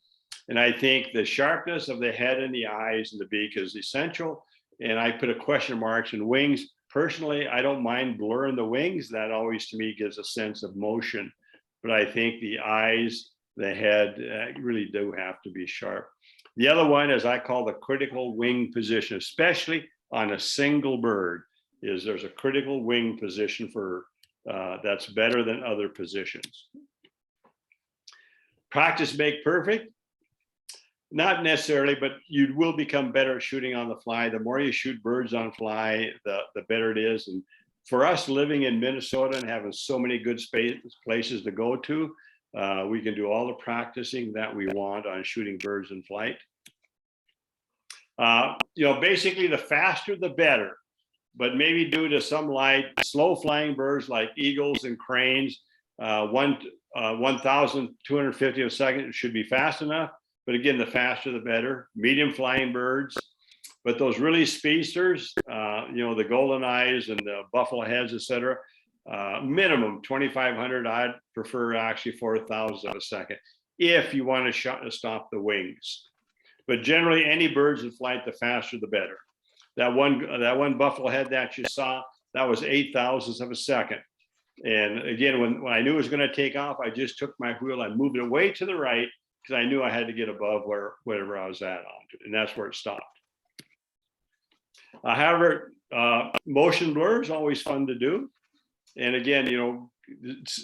And I think the sharpness of the head and the eyes and the beak is essential. And I put a question marks in wings. Personally, I don't mind blurring the wings. That always to me gives a sense of motion. But I think the eyes, the head really do have to be sharp. The other one, as I call the critical wing position, especially on a single bird, is there's a critical wing position for that's better than other positions. Practice make perfect. Not necessarily, but you will become better at shooting on the fly. The more you shoot birds on fly, the better it is. And for us living in Minnesota and having so many good places to go to, we can do all the practicing that we want on shooting birds in flight. Basically the faster the better, but maybe due to some slow flying birds like eagles and cranes, 1,250 a second should be fast enough. But again, the faster the better. Medium flying birds, but those really speedsters, the golden eyes and the buffalo heads, etc. Minimum 2,500. I'd prefer actually 4,000 a second if you want to stop the wings. But generally, any birds in flight, the faster the better. That one buffalo head that you saw, that was 8,000ths of a second. And again, when I knew it was going to take off, I just took my wheel, I moved it way to the right, because I knew I had to get above wherever I was at onto it, and that's where it stopped. However, motion blur is always fun to do. And again,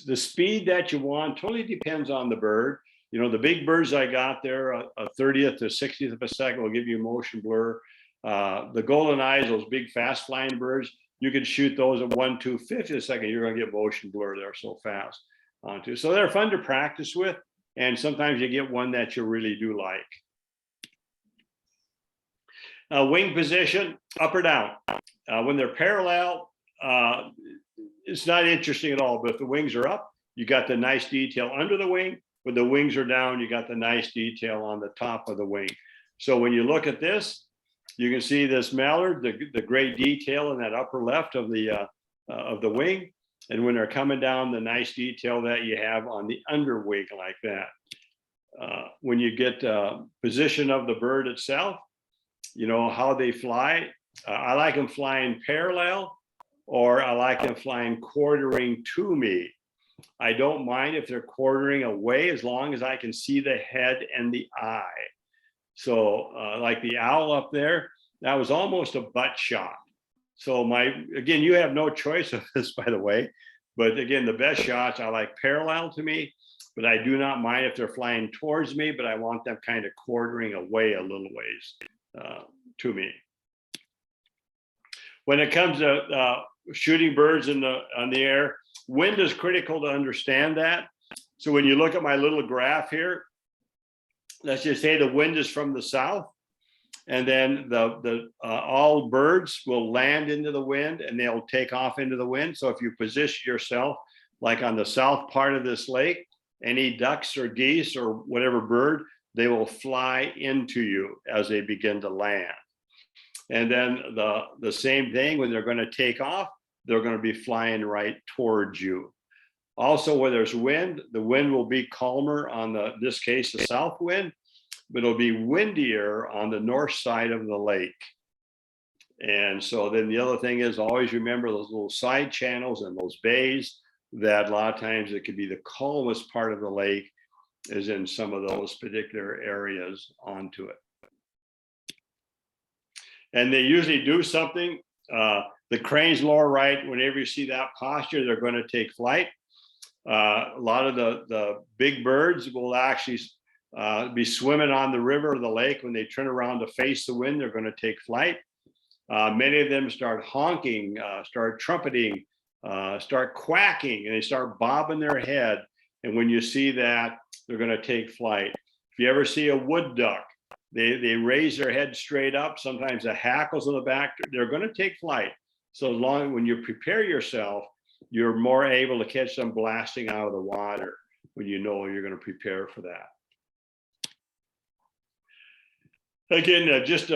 the speed that you want totally depends on the bird. The big birds I got there, a 30th to 60th of a second will give you motion blur. The golden eyes, those big fast flying birds, you can shoot those at 1/250 a second. You're going to get motion blur. They're so fast onto. So they're fun to practice with. And sometimes you get one that you really do like. Wing position, up or down. When they're parallel, it's not interesting at all. But if the wings are up, you got the nice detail under the wing. When the wings are down, you got the nice detail on the top of the wing. So when you look at this, you can see this mallard, the great detail in that upper left of the wing. And when they're coming down, the nice detail that you have on the under wing like that. When you get position of the bird itself, how they fly. I like them flying parallel, or I like them flying quartering to me. I don't mind if they're quartering away as long as I can see the head and the eye. So like the owl up there, that was almost a butt shot. So again, you have no choice of this, by the way, but again, the best shots I like parallel to me, but I do not mind if they're flying towards me, but I want them kind of quartering away a little ways to me. When it comes to shooting birds on the air, wind is critical to understand that. So when you look at my little graph here, let's just say the wind is from the south, and then all birds will land into the wind and they'll take off into the wind. So if you position yourself like on the south part of this lake, any ducks or geese or whatever bird, they will fly into you as they begin to land. And then the same thing when they're going to take off, they're going to be flying right towards you. Also, where there's wind, the wind will be calmer on this case, the south wind, but it'll be windier on the north side of the lake. And so then the other thing is always remember those little side channels and those bays. that a lot of times it could be the calmest part of the lake is in some of those particular areas onto it. And they usually do something. The cranes lower right, whenever you see that posture, they're going to take flight. A lot of the big birds will actually be swimming on the river or the lake. When they turn around to face the wind, they're going to take flight. Many of them start honking, start trumpeting, start quacking, and they start bobbing their head. And when you see that, they're going to take flight. If you ever see a wood duck, they raise their head straight up. Sometimes the hackles in the back, they're going to take flight. So as long as when you prepare yourself, you're more able to catch them blasting out of the water when you know you're going to prepare for that. Again, just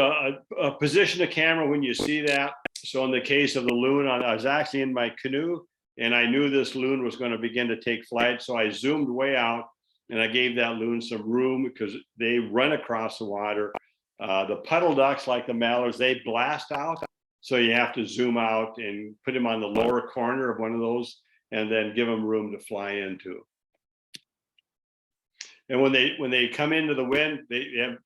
position the camera when you see that. So in the case of the loon, I was actually in my canoe and I knew this loon was going to begin to take flight. So I zoomed way out and I gave that loon some room because they run across the water. The puddle ducks, like the mallards, they blast out. So you have to zoom out and put them on the lower corner of one of those and then give them room to fly into. And when they come into the wind, they have,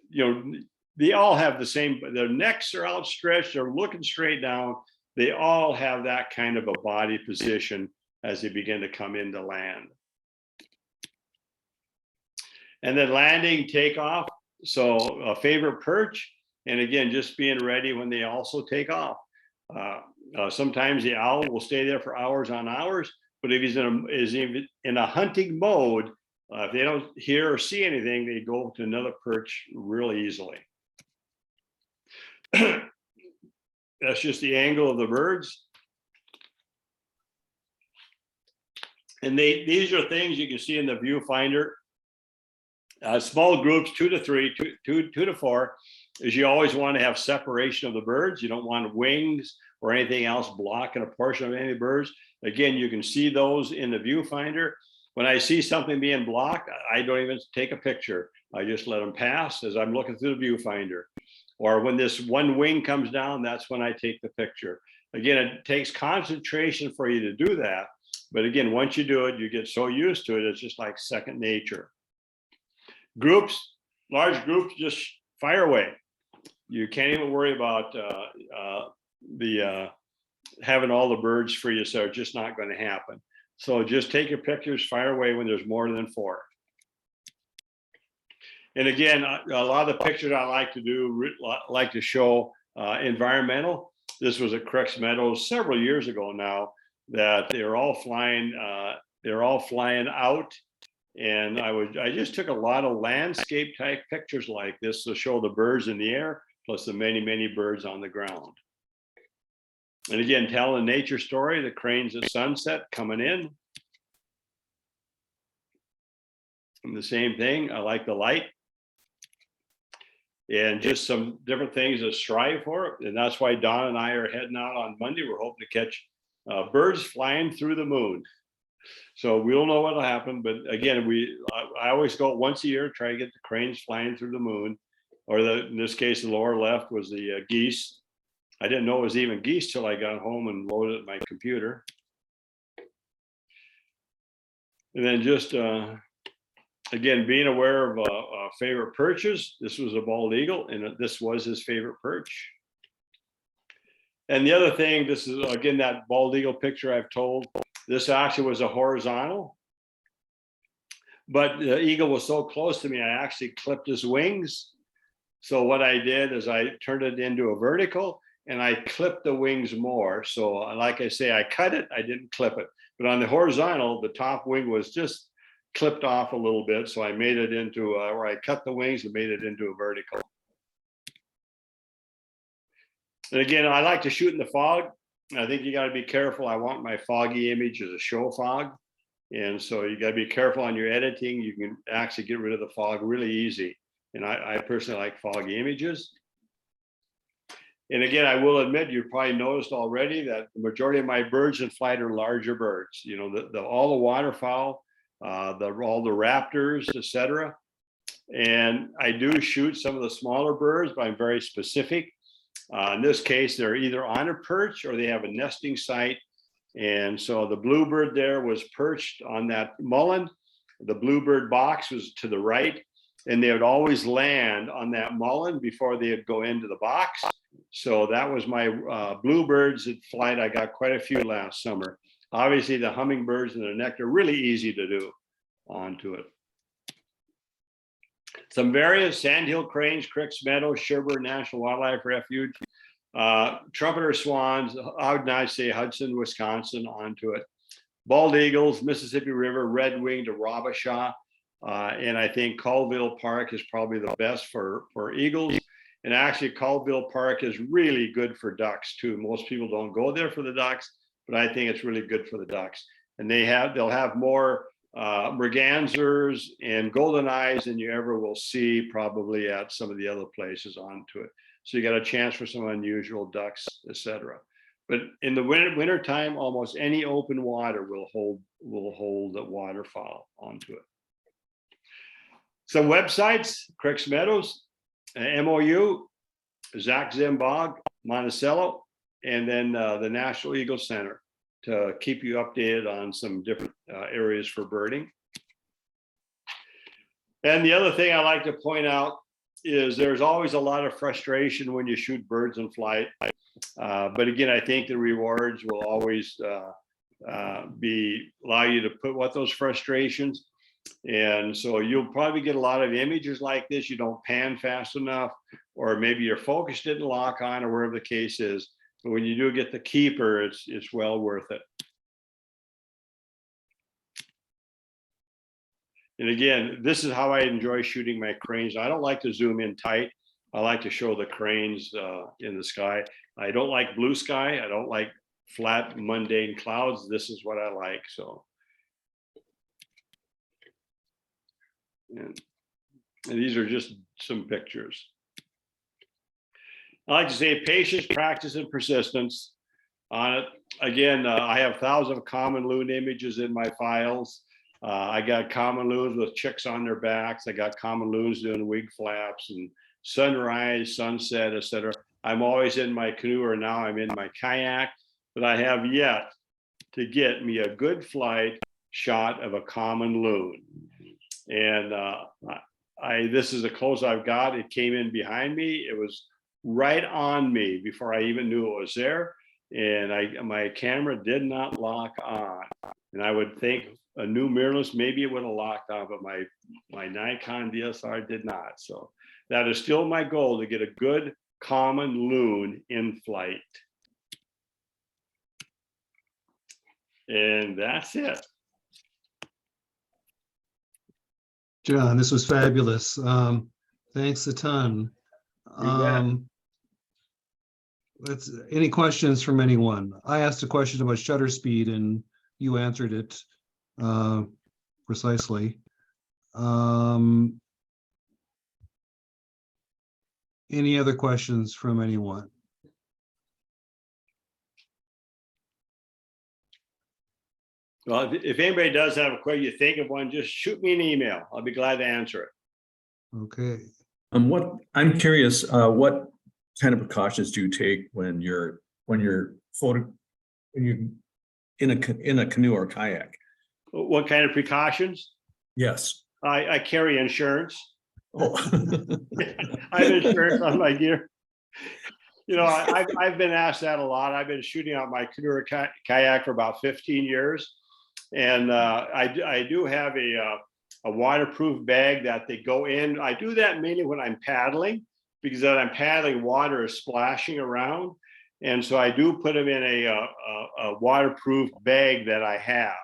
you know, they all have the same, their necks are outstretched, they're looking straight down. They all have that kind of a body position as they begin to come into land. And then landing, takeoff. So a favorite perch. And again, just being ready when they also take off. Sometimes the owl will stay there for hours on hours, but if he's in a hunting mode, if they don't hear or see anything, they go to another perch really easily. That's just the angle of the birds. And these are things you can see in the viewfinder. Small groups, 2 to 3, 2 to 4, is you always want to have separation of the birds. You don't want wings or anything else blocking a portion of any birds. Again, you can see those in the viewfinder. When I see something being blocked, I don't even take a picture. I just let them pass as I'm looking through the viewfinder. Or when this one wing comes down, that's when I take the picture. Again, it takes concentration for you to do that. But again, once you do it, you get so used to it, it's just like second nature. Groups, large groups, just fire away. You can't even worry about having all the birds for you, so it's just not going to happen. So just take your pictures, fire away when there's more than 4. And again, a lot of the pictures I like to do, like to show environmental. This was at Crux Meadows several years ago now, that they're all flying out. And I just took a lot of landscape type pictures like this to show the birds in the air, plus the many, many birds on the ground. And again, telling a nature story, the cranes at sunset coming in. And the same thing, I like the light. And just some different things to strive for. And that's why Don and I are heading out on Monday. We're hoping to catch birds flying through the moon. So we'll know what'll happen. But again, I always go once a year, try to get the cranes flying through the moon. Or in this case, the lower left was the geese. I didn't know it was even geese till I got home and loaded my computer. And then just, again, being aware of favorite perches. This was a bald eagle, and this was his favorite perch. And the other thing, this is, again, that bald eagle picture I've told. This actually was a horizontal. But the eagle was so close to me, I actually clipped his wings. So what I did is I turned it into a vertical, and I clipped the wings more. So like I say, I cut it, I didn't clip it. But on the horizontal, the top wing was just clipped off a little bit. So I made it into, where I cut the wings and made it into a vertical. And again, I like to shoot in the fog. I think you got to be careful. I want my foggy image as a show fog. And so you got to be careful on your editing. You can actually get rid of the fog really easy. And I personally like foggy images. And again, I will admit, you've probably noticed already that the majority of my birds in flight are larger birds. You know, all the waterfowl, all the raptors, etc. And I do shoot some of the smaller birds, but I'm very specific. In this case, they're either on a perch or they have a nesting site. And so the bluebird there was perched on that mullen. The bluebird box was to the right, and they would always land on that mullen before they'd go into the box. So that was my bluebirds at flight. I got quite a few last summer. Obviously, the hummingbirds and the nectar really easy to do onto it. Some various sandhill cranes, cricks, meadows, Sherburne National Wildlife Refuge, trumpeter swans, I would not say Hudson, Wisconsin onto it. Bald eagles, Mississippi River, red-winged Arabashaw, and I think Colville Park is probably the best for eagles. And actually, Colville Park is really good for ducks too. Most people don't go there for the ducks, but I think it's really good for the ducks. And they'll have more mergansers and golden eyes than you ever will see probably at some of the other places onto it. So you got a chance for some unusual ducks, etc. But in the winter time, almost any open water will hold the waterfowl onto it. Some websites: Cricks Meadows, MOU, Zach Zimbog, Monticello, and then the National Eagle Center to keep you updated on some different areas for birding. And the other thing I like to point out is there's always a lot of frustration when you shoot birds in flight. But again, I think the rewards will always allow you to put what those frustrations. And so you'll probably get a lot of images like this. You don't pan fast enough, or maybe your focus didn't lock on, or wherever the case is. But when you do get the keeper, it's well worth it. And again, this is how I enjoy shooting my cranes. I don't like to zoom in tight. I like to show the cranes in the sky. I don't like blue sky. I don't like flat, mundane clouds. This is what I like. So, and these are just some pictures. I like to say patience, practice, and persistence on it. Again, I have thousands of common loon images in my files. I got common loons with chicks on their backs. I got common loons doing wing flaps and sunrise, sunset, etc. I'm always in my canoe, or now I'm in my kayak, but I have yet to get me a good flight shot of a common loon. And this is the close I've got. It came in behind me. It was right on me before I even knew it was there. And my camera did not lock on. And I would think a new mirrorless, maybe it would have locked on, but my Nikon DSLR did not. So that is still my goal, to get a good common loon in flight. And that's it. John, this was fabulous. Thanks a ton. Any questions from anyone? I asked a question about shutter speed and you answered it precisely. Any other questions from anyone? Well, if anybody does have a question, you think of one, just shoot me an email. I'll be glad to answer it. Okay. I'm curious, what kind of precautions do you take when you're in a canoe or kayak? What kind of precautions? Yes. I carry insurance. Oh. I have insurance on my gear. You know, I've been asked that a lot. I've been shooting out my canoe or kayak for about 15 years. And I do have a waterproof bag that they go in. I do that mainly when I'm paddling, because when I'm paddling, water is splashing around. And so I do put them in a waterproof bag that I have.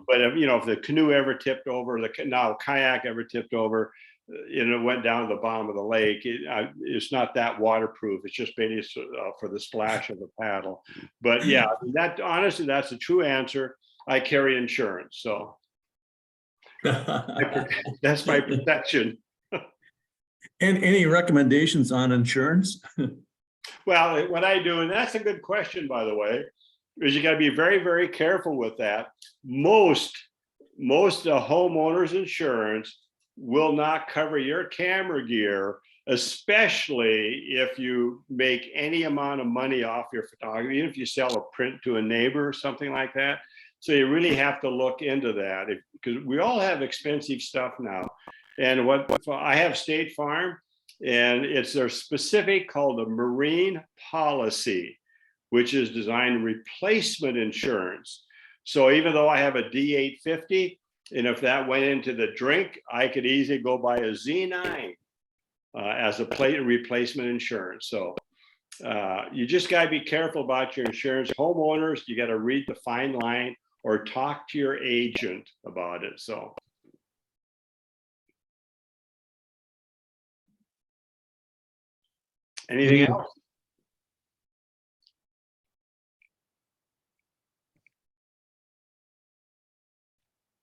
But if the canoe ever tipped over, now kayak ever tipped over, and it went down to the bottom of the lake, it's not that waterproof. It's just basically for the splash of the paddle. But yeah, honestly, that's the true answer. I carry insurance, so that's my protection. And any recommendations on insurance? Well, what I do, and that's a good question, by the way, is you got to be very, very careful with that. Most homeowners insurance will not cover your camera gear especially if you make any amount of money off your photography, even if you sell a print to a neighbor or something like that. So you really have to look into that because we all have expensive stuff now. And what I have State Farm, and it's their specific called the marine policy, which is designed replacement insurance. So even though I have a D850, and if that went into the drink, I could easily go buy a Z9 as a plate replacement insurance. So you just got to be careful about your insurance. Homeowners, you got to read the fine line or talk to your agent about it. So. Anything else?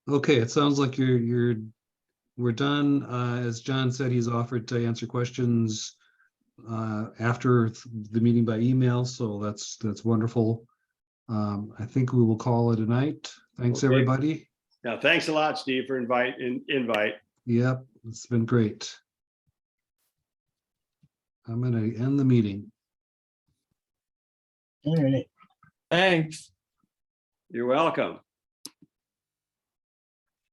Okay, it sounds like we're done. As John said, he's offered to answer questions after the meeting by email, so that's wonderful. I think we will call it a night. Thanks, Okay. everybody. Yeah, thanks a lot, Steve, for invite. Yep, it's been great. I'm gonna end the meeting. All right. Thanks. You're welcome.